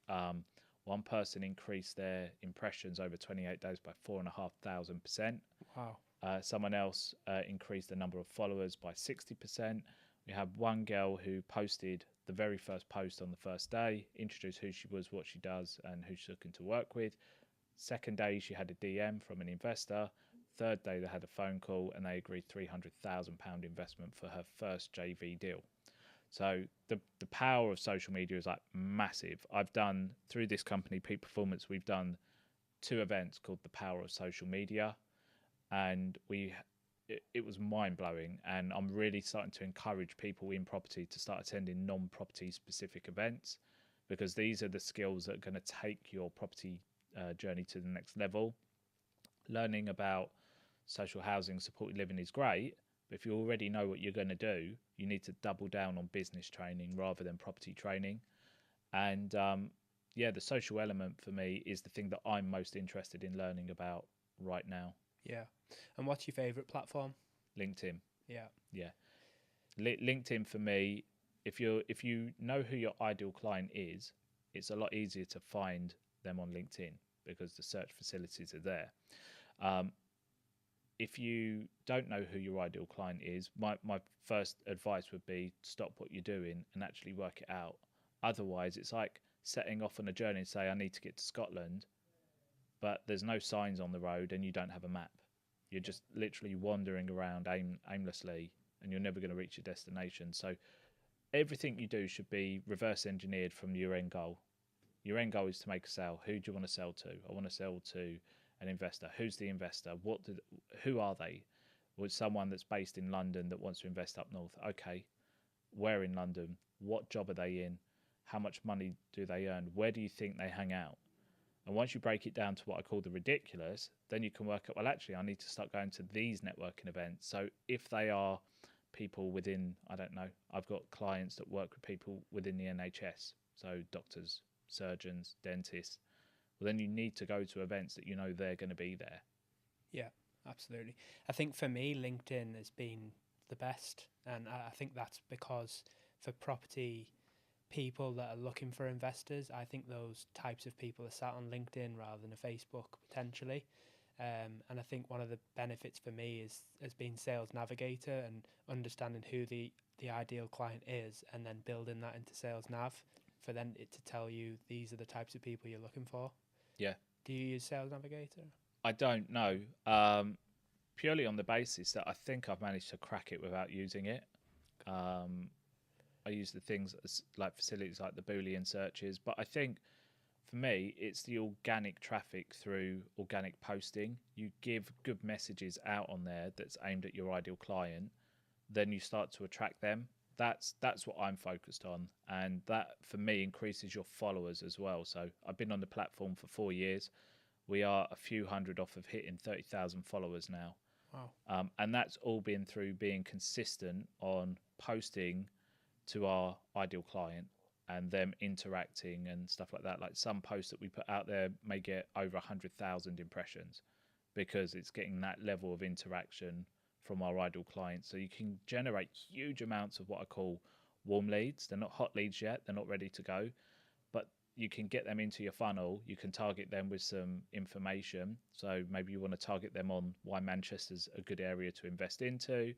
[SPEAKER 2] one person increased their impressions over 28 days by 4,500%.
[SPEAKER 1] Wow.
[SPEAKER 2] Someone else increased the number of followers by 60%. We had one girl who posted the very first post on the first day, introduced who she was, what she does, and who she's looking to work with. Second day, she had a DM from an investor. Third day, they had a phone call and they agreed £300,000 investment for her first JV deal. So the power of social media is like massive. I've done, through this company, Peak Performance, we've done 2 events called The Power of Social Media, and it was mind-blowing. And I'm really starting to encourage people in property to start attending non-property specific events, because these are the skills that are going to take your property journey to the next level. Learning about social housing, supported living is great, but if you already know what you're going to do, you need to double down on business training rather than property training. And the social element for me is the thing that I'm most interested in learning about right now.
[SPEAKER 1] Yeah. And what's your favourite platform?
[SPEAKER 2] LinkedIn.
[SPEAKER 1] Yeah.
[SPEAKER 2] LinkedIn for me, if you know who your ideal client is, it's a lot easier to find them on LinkedIn because the search facilities are there. if you don't know who your ideal client is, my first advice would be stop what you're doing and actually work it out. Otherwise, it's like setting off on a journey and say, I need to get to Scotland, but there's no signs on the road and you don't have a map. You're just literally wandering around aimlessly, and you're never going to reach your destination. So everything you do should be reverse engineered from your end goal. Your end goal is to make a sale. Who do you want to sell to? I want to sell to an investor. Who's the investor? Who are they? Was someone that's based in London that wants to invest up north? Okay, where in London? What job are they in? How much money do they earn? Where do you think they hang out? And once you break it down to what I call the ridiculous, then you can work out, well, actually, I need to start going to these networking events. So if they are people within, I don't know, I've got clients that work with people within the NHS, so doctors, surgeons, dentists. Well, then you need to go to events that you know they're going to be there.
[SPEAKER 1] Yeah, absolutely. I think for me, LinkedIn has been the best. And I think that's because for property people that are looking for investors, I think those types of people are sat on LinkedIn rather than a Facebook potentially. And I think one of the benefits for me is as being sales navigator and understanding who the ideal client is, and then building that into sales nav for then it to tell you these are the types of people you're looking for.
[SPEAKER 2] Yeah.
[SPEAKER 1] Do you use Sales Navigator?
[SPEAKER 2] I don't know. Purely on the basis that I think I've managed to crack it without using it. I use the things like facilities like the Boolean searches, but I think for me, it's the organic traffic through organic posting. You give good messages out on there that's aimed at your ideal client, then you start to attract them. That's what I'm focused on, and that for me increases your followers as well. So I've been on the platform for 4 years. We are a few hundred off of hitting 30,000 followers now.
[SPEAKER 1] Wow.
[SPEAKER 2] And that's all been through being consistent on posting to our ideal client and them interacting and stuff like that. Like some posts that we put out there may get over 100,000 impressions because it's getting that level of interaction from our ideal clients. So you can generate huge amounts of what I call warm leads. They're not hot leads yet. They're not ready to go, but you can get them into your funnel. You can target them with some information. So maybe you want to target them on why Manchester's a good area to invest into.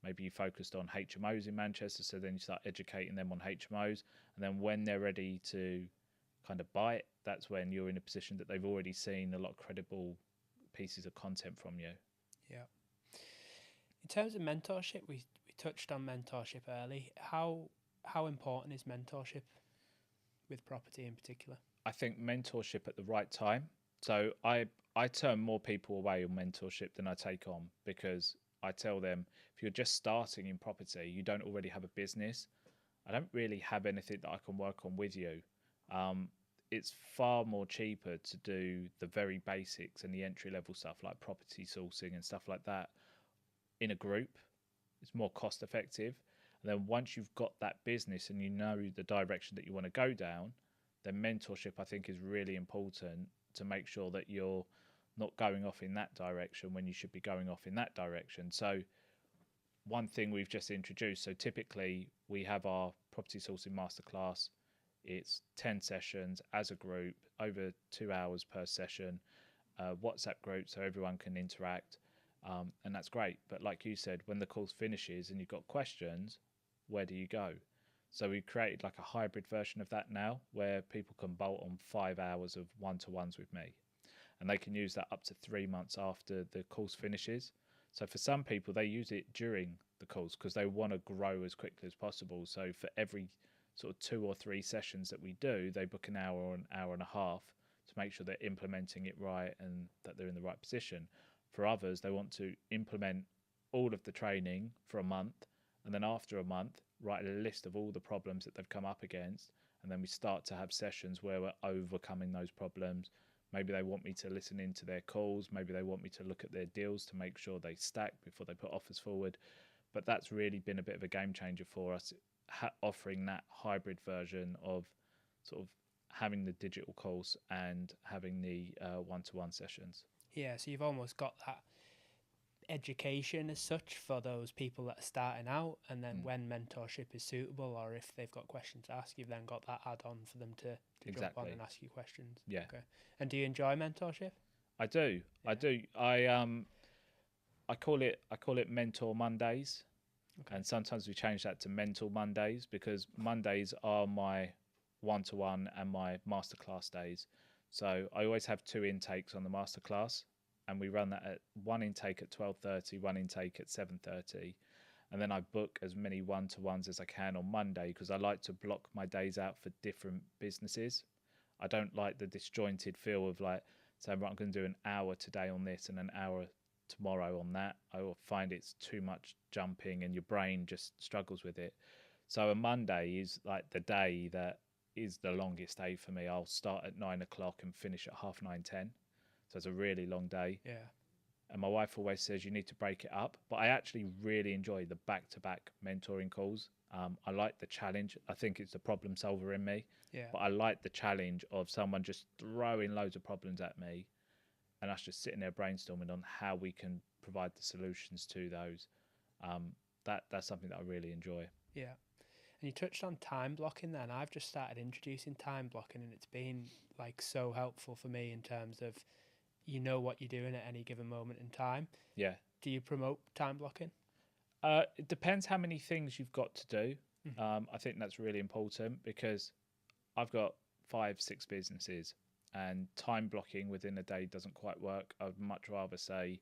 [SPEAKER 2] Maybe you focused on HMOs in Manchester, so then you start educating them on HMOs. And then when they're ready to kind of buy it, that's when you're in a position that they've already seen a lot of credible pieces of content from you.
[SPEAKER 1] Yeah. In terms of mentorship, we touched on mentorship early. How important is mentorship with property in particular?
[SPEAKER 2] I think mentorship at the right time. So I turn more people away on mentorship than I take on, because I tell them, if you're just starting in property, you don't already have a business, I don't really have anything that I can work on with you. It's far more cheaper to do the very basics and the entry level stuff like property sourcing and stuff like that in a group. It's more cost effective. And then once you've got that business and you know the direction that you want to go down, then mentorship I think is really important to make sure that you're not going off in that direction when you should be going off in that direction. So one thing we've just introduced, so typically we have our property sourcing masterclass. It's 10 sessions as a group, over 2 hours per session, WhatsApp group so everyone can interact, and that's great. But like you said, when the course finishes and you've got questions, where do you go? So we created like a hybrid version of that now, where people can bolt on 5 hours of one-to-ones with me, and they can use that up to 3 months after the course finishes. So for some people, they use it during the course because they want to grow as quickly as possible. So for every sort of 2 or 3 sessions that we do, they book an hour or an hour and a half to make sure they're implementing it right and that they're in the right position. For others, they want to implement all of the training for a month, and then after a month, write a list of all the problems that they've come up against, and then we start to have sessions where we're overcoming those problems. Maybe they want me to listen into their calls. Maybe they want me to look at their deals to make sure they stack before they put offers forward. But that's really been a bit of a game changer for us, offering that hybrid version of sort of having the digital course and having the one-to-one sessions.
[SPEAKER 1] Yeah, so you've almost got that education as such for those people that are starting out, and then when mentorship is suitable or if they've got questions to ask, you've then got that add-on for them to jump on and ask you questions.
[SPEAKER 2] Yeah.
[SPEAKER 1] Okay. And do you enjoy mentorship?
[SPEAKER 2] I do. Yeah. I do. I call it Mentor Mondays,
[SPEAKER 1] Okay.
[SPEAKER 2] and sometimes we change that to Mental Mondays because Mondays are my one-to-one and my masterclass days. So I always have two intakes on the masterclass, and we run that at one intake at 12:30, one intake at 7:30, and then I book as many one-to-ones as I can on Monday because I like to block my days out for different businesses. I don't like the disjointed feel of like saying, right, I'm going to do an hour today on this and an hour tomorrow on that. I will find it's too much jumping and your brain just struggles with it. So a Monday is like the day that is the longest day for me. I'll start at 9 o'clock and finish at half 9, 10. So it's a really long day.
[SPEAKER 1] Yeah.
[SPEAKER 2] And my wife always says you need to break it up. But I actually really enjoy the back to back mentoring calls. I like the challenge. I think it's the problem solver in me.
[SPEAKER 1] Yeah.
[SPEAKER 2] But I like the challenge of someone just throwing loads of problems at me and us just sitting there brainstorming on how we can provide the solutions to those. That's something that I really enjoy.
[SPEAKER 1] Yeah. And you touched on time blocking then. I've just started introducing time blocking, and it's been like so helpful for me in terms of you know what you're doing at any given moment in time.
[SPEAKER 2] Yeah.
[SPEAKER 1] Do you promote time blocking?
[SPEAKER 2] It depends how many things you've got to do.
[SPEAKER 1] Mm-hmm.
[SPEAKER 2] I think that's really important because I've got 5, 6 businesses and time blocking within a day doesn't quite work. I'd much rather say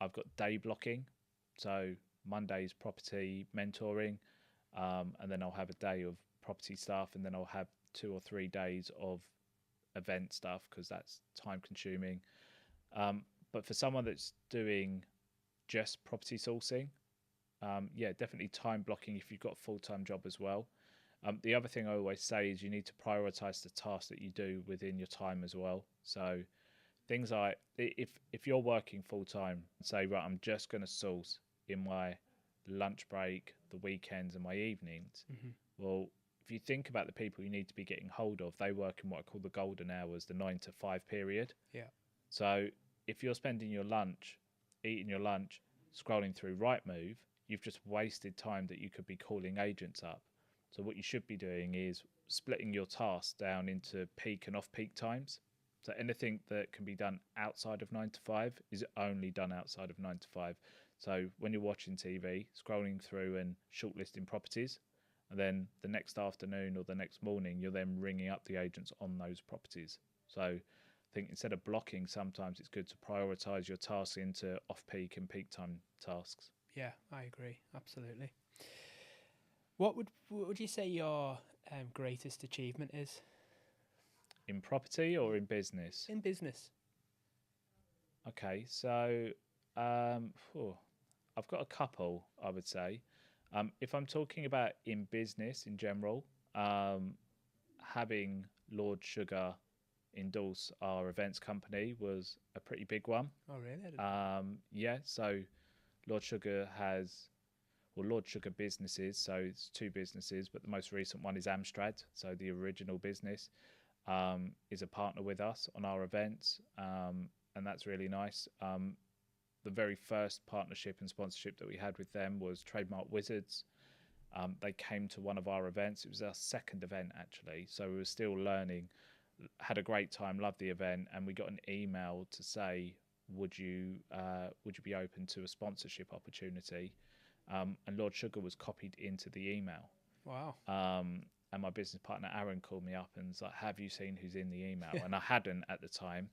[SPEAKER 2] I've got day blocking. So Monday's property mentoring, and then I'll have a day of property stuff, and then I'll have 2 or 3 days of event stuff because that's time consuming. But for someone that's doing just property sourcing, yeah, definitely time blocking if you've got a full-time job as well. The other thing I always say is you need to prioritize the tasks that you do within your time as well. So things like if you're working full-time, say, right, I'm just going to source in my lunch break, the weekends and my evenings.
[SPEAKER 1] Mm-hmm.
[SPEAKER 2] Well, if you think about the people you need to be getting hold of, they work in what I call the golden hours, the 9 to 5 period.
[SPEAKER 1] Yeah.
[SPEAKER 2] So if you're spending your lunch, eating your lunch, scrolling through Rightmove, you've just wasted time that you could be calling agents up. So what you should be doing is splitting your tasks down into peak and off-peak times. So anything that can be done outside of 9 to 5 is only done outside of 9 to 5. So when you're watching TV, scrolling through and shortlisting properties, and then the next afternoon or the next morning, you're then ringing up the agents on those properties. So I think instead of blocking, sometimes it's good to prioritize your tasks into off-peak and peak time tasks.
[SPEAKER 1] Yeah, I agree. Absolutely. What would you say your greatest achievement is
[SPEAKER 2] In property or in business?
[SPEAKER 1] in business?
[SPEAKER 2] Okay, so I've got a couple, I would say. If I'm talking about in business in general, having Lord Sugar endorse our events company was a pretty big one.
[SPEAKER 1] Oh, really? I didn't know.
[SPEAKER 2] Yeah, so Lord Sugar Lord Sugar businesses, so it's 2 businesses, but the most recent one is Amstrad, so the original business is a partner with us on our events, and that's really nice. The very first partnership and sponsorship that we had with them was Trademark Wizards. They came to one of our events. It was our second event actually, so we were still learning. Had a great time, loved the event, and we got an email to say, would you be open to a sponsorship opportunity? And Lord Sugar was copied into the email.
[SPEAKER 1] Wow.
[SPEAKER 2] And my business partner Aaron called me up and was like, have you seen who's in the email? And I hadn't at the time.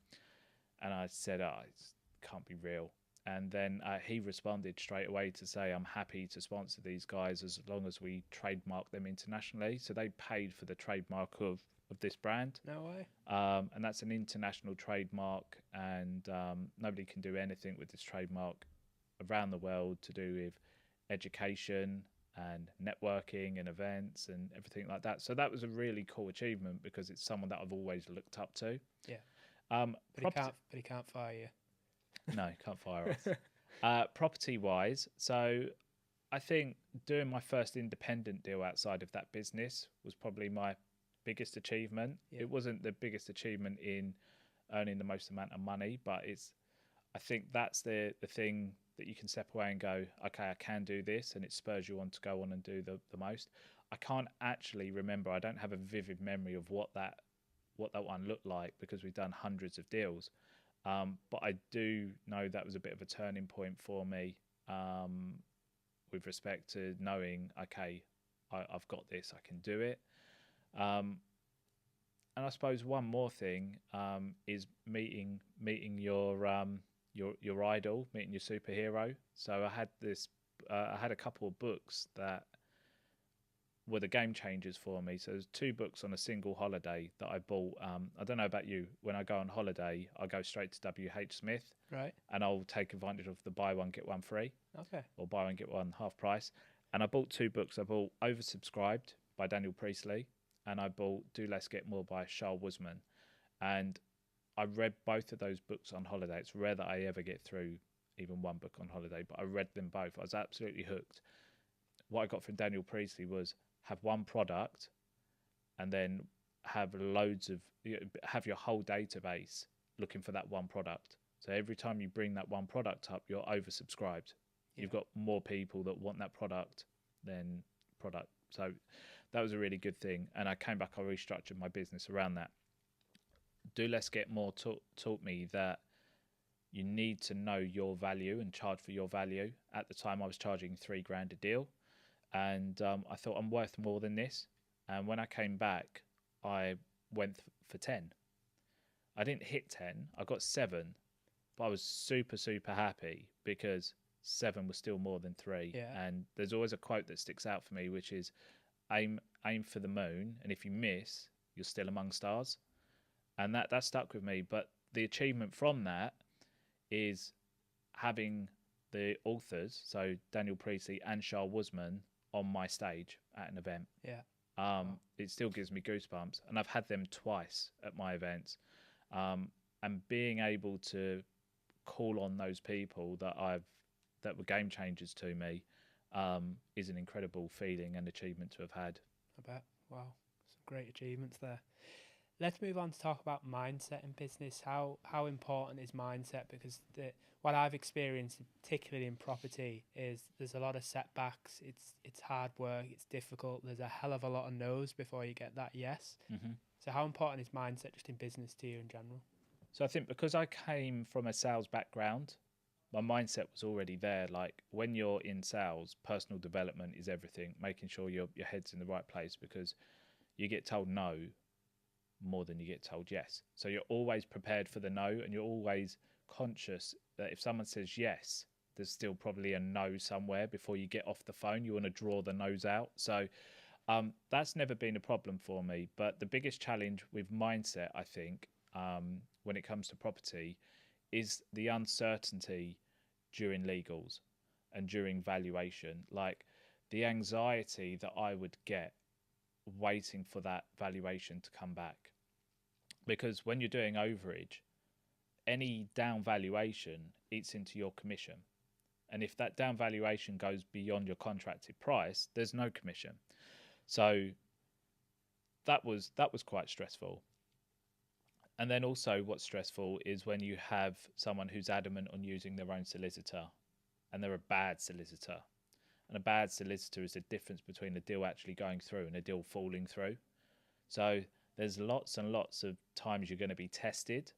[SPEAKER 2] And I said, oh, it can't be real. And then he responded straight away to say, I'm happy to sponsor these guys as long as we trademark them internationally. So they paid for the trademark of this brand.
[SPEAKER 1] No way.
[SPEAKER 2] And that's an international trademark, and nobody can do anything with this trademark around the world to do with education and networking and events and everything like that. So that was a really cool achievement because it's someone that I've always looked up to.
[SPEAKER 1] Yeah.
[SPEAKER 2] But
[SPEAKER 1] He can't fire you.
[SPEAKER 2] No, can't fire us. Property wise, so I think doing my first independent deal outside of that business was probably my biggest achievement.
[SPEAKER 1] Yeah.
[SPEAKER 2] It wasn't the biggest achievement in earning the most amount of money, but I think that's the thing that you can step away and go, okay, I can do this, and it spurs you on to go on and do the most. I can't actually remember. I don't have a vivid memory of what that one looked like because we've done hundreds of deals. But I do know that was a bit of a turning point for me, with respect to knowing, okay, I've got this, I can do it. Um, and I suppose one more thing, is meeting your idol, meeting your superhero. So I had a couple of books that were the game changers for me. So there's two books on a single holiday that I bought. I don't know about you. When I go on holiday, I go straight to WH Smith,
[SPEAKER 1] Right.
[SPEAKER 2] and I'll take advantage of the buy one get one free,
[SPEAKER 1] Okay.
[SPEAKER 2] or buy one get one half price. And I bought two books. I bought Oversubscribed by Daniel Priestley, and I bought Do Less Get More by Charles Wiseman. And I read both of those books on holiday. It's rare that I ever get through even one book on holiday, but I read them both. I was absolutely hooked. What I got from Daniel Priestley was have one product, and then have have your whole database looking for that one product. So every time you bring that one product up, you're oversubscribed.
[SPEAKER 1] Yeah.
[SPEAKER 2] You've got more people that want that product than product. So that was a really good thing. And I came back, I restructured my business around that. Do Less Get More taught me that you need to know your value and charge for your value. At the time, I was charging $3,000 a deal, and I thought I'm worth more than this. And when I came back, I went for 10. I didn't hit 10. I got 7, but I was super, super happy because 7 was still more than 3.
[SPEAKER 1] Yeah.
[SPEAKER 2] And there's always a quote that sticks out for me, which is aim for the moon, and if you miss, you're still among stars. And that stuck with me. But the achievement from that is having the authors, so Daniel Priestley and Charles Wiseman, on my stage at an event.
[SPEAKER 1] Yeah.
[SPEAKER 2] It still gives me goosebumps, and I've had them twice at my events. And being able to call on those people that were game changers to me, is an incredible feeling and achievement to have had.
[SPEAKER 1] I bet. Wow. Some great achievements there. Let's move on to talk about mindset in business. How important is mindset? Because what I've experienced, particularly in property, is there's a lot of setbacks. It's hard work. It's difficult. There's a hell of a lot of no's before you get that yes.
[SPEAKER 2] Mm-hmm.
[SPEAKER 1] So how important is mindset just in business to you in general?
[SPEAKER 2] So I think because I came from a sales background, my mindset was already there. Like when you're in sales, personal development is everything. Making sure your head's in the right place, because you get told no more than you get told yes. So you're always prepared for the no, and you're always conscious that if someone says yes, there's still probably a no somewhere before you get off the phone. You want to draw the no's out. So that's never been a problem for me. But the biggest challenge with mindset, I think, when it comes to property, is the uncertainty during legals and during valuation. Like the anxiety that I would get waiting for that valuation to come back. Because when you're doing overage, any down valuation eats into your commission. And if that down valuation goes beyond your contracted price, there's no commission. So that was quite stressful. And then also what's stressful is when you have someone who's adamant on using their own solicitor, and they're a bad solicitor. And a bad solicitor is the difference between a deal actually going through and a deal falling through. So there's lots and lots of times you're going to be tested.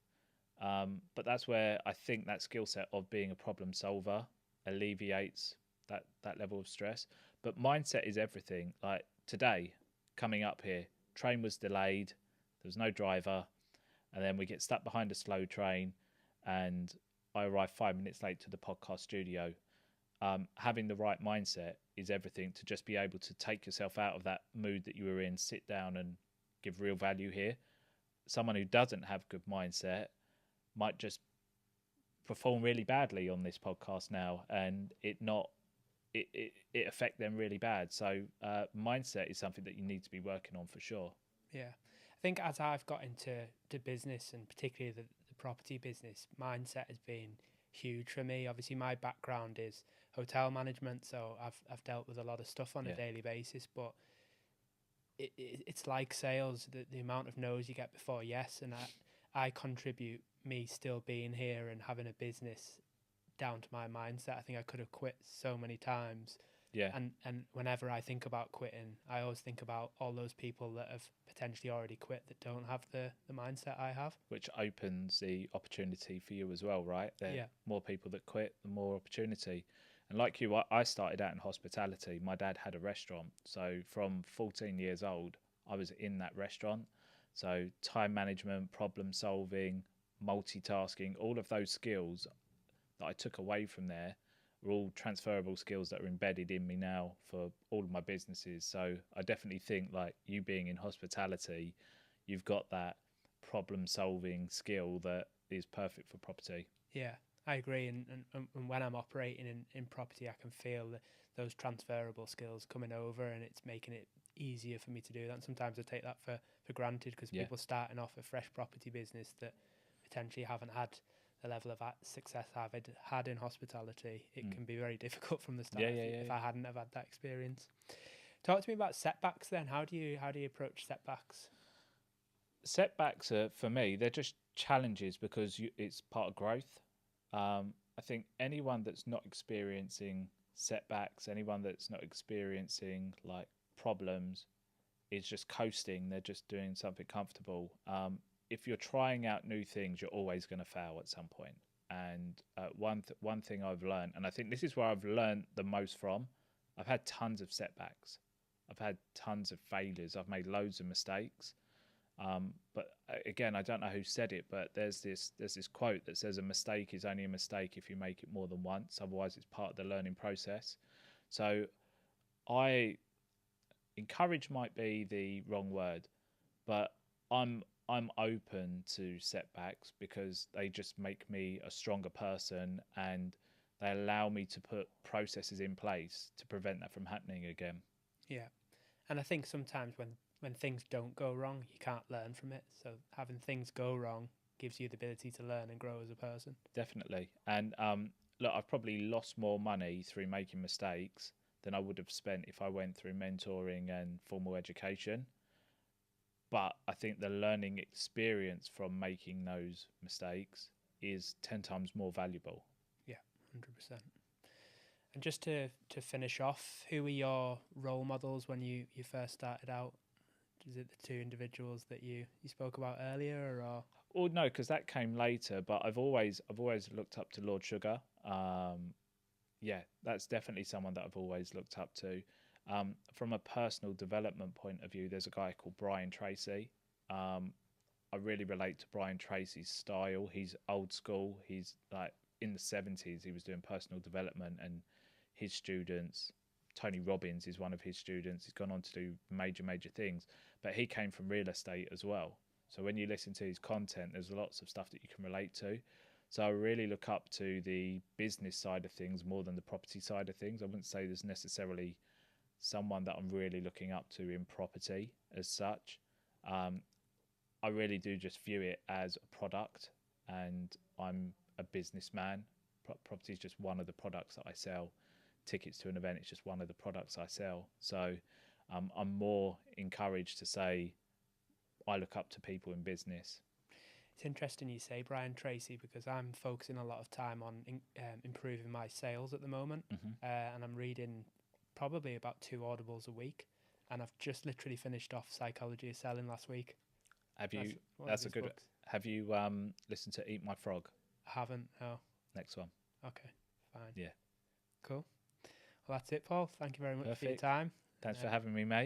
[SPEAKER 2] But that's where I think that skill set of being a problem solver alleviates that level of stress. But mindset is everything. Like today, coming up here, train was delayed. There was no driver. And then we get stuck behind a slow train, and I arrive 5 minutes late to the podcast studio. Having the right mindset is everything to just be able to take yourself out of that mood that you were in, sit down and give real value here. Someone who doesn't have good mindset might just perform really badly on this podcast now, and it affect them really bad. So mindset is something that you need to be working on for sure.
[SPEAKER 1] Yeah. I think as I've got into business, and particularly the property business, mindset has been huge for me. Obviously, my background is hotel management, so I've dealt with a lot of stuff on a daily basis. But it's like sales, the amount of no's you get before yes, and I contribute me still being here and having a business down to my mindset. I think I could have quit so many times
[SPEAKER 2] Yeah.
[SPEAKER 1] And whenever I think about quitting, I always think about all those people that have potentially already quit that don't have the mindset I have.
[SPEAKER 2] Which opens the opportunity for you as well, right? There
[SPEAKER 1] Yeah.
[SPEAKER 2] more people that quit, the more opportunity. And like you, I started out in hospitality. My dad had a restaurant. So from 14 years old, I was in that restaurant. So time management, problem solving, multitasking, all of those skills that I took away from there are all transferable skills that are embedded in me now for all of my businesses. So I definitely think, like you being in hospitality, you've got that problem solving skill that is perfect for property.
[SPEAKER 1] Yeah, I agree. And when I'm operating in property, I can feel those transferable skills coming over, and it's making it easier for me to do that. And sometimes I take that for granted, because
[SPEAKER 2] Yeah.
[SPEAKER 1] people starting off a fresh property business that potentially haven't had the level of success I've had in hospitality, it can be very difficult from the start if I hadn't have had that experience. Talk to me about setbacks then. How do you approach setbacks?
[SPEAKER 2] Setbacks are, for me, they're just challenges because it's part of growth. I think anyone that's not experiencing setbacks, anyone that's not experiencing like problems, is just coasting. They're just doing something comfortable. If you're trying out new things, you're always going to fail at some point. And one thing I've learned, and I think this is where I've learned the most from, I've had tons of setbacks. I've had tons of failures. I've made loads of mistakes. But again, I don't know who said it, but there's this quote that says a mistake is only a mistake if you make it more than once. Otherwise, it's part of the learning process. So I encourage might be the wrong word, but I'm open to setbacks because they just make me a stronger person, and they allow me to put processes in place to prevent that from happening again.
[SPEAKER 1] Yeah, and I think sometimes when things don't go wrong, you can't learn from it. So having things go wrong gives you the ability to learn and grow as a person.
[SPEAKER 2] Definitely. And look, I've probably lost more money through making mistakes than I would have spent if I went through mentoring and formal education. But I think the learning experience from making those mistakes is 10 times more valuable.
[SPEAKER 1] Yeah, 100%. And just to finish off, who were your role models when you first started out? Is it the two individuals that you spoke about earlier, or?
[SPEAKER 2] Well, no, because that came later. But I've always looked up to Lord Sugar. Yeah, that's definitely someone that I've always looked up to. From a personal development point of view, there's a guy called Brian Tracy. I really relate to Brian Tracy's style. He's old school. He's like in the 70s. He was doing personal development, and his students, Tony Robbins is one of his students. He's gone on to do major things, but he came from real estate as well. So when you listen to his content, there's lots of stuff that you can relate to. So I really look up to the business side of things more than the property side of things. I wouldn't say there's necessarily someone that I'm really looking up to in property as such. I really do just view it as a product, and I'm a businessman. Property is just one of the products that I sell. Tickets to an event is just one of the products I sell. So I'm more encouraged to say I look up to people in business.
[SPEAKER 1] It's interesting you say Brian Tracy, because I'm focusing a lot of time on improving my sales at the moment, and I'm reading probably about 2 audibles a week, and I've just literally finished off Psychology of Selling last week.
[SPEAKER 2] Have you? That's a good. Books. Have you listened to Eat My Frog?
[SPEAKER 1] I haven't. No.
[SPEAKER 2] Next one.
[SPEAKER 1] Okay, fine.
[SPEAKER 2] Yeah.
[SPEAKER 1] Cool. Well, that's it, Paul. Thank you very much for your time.
[SPEAKER 2] Thanks for having me, mate.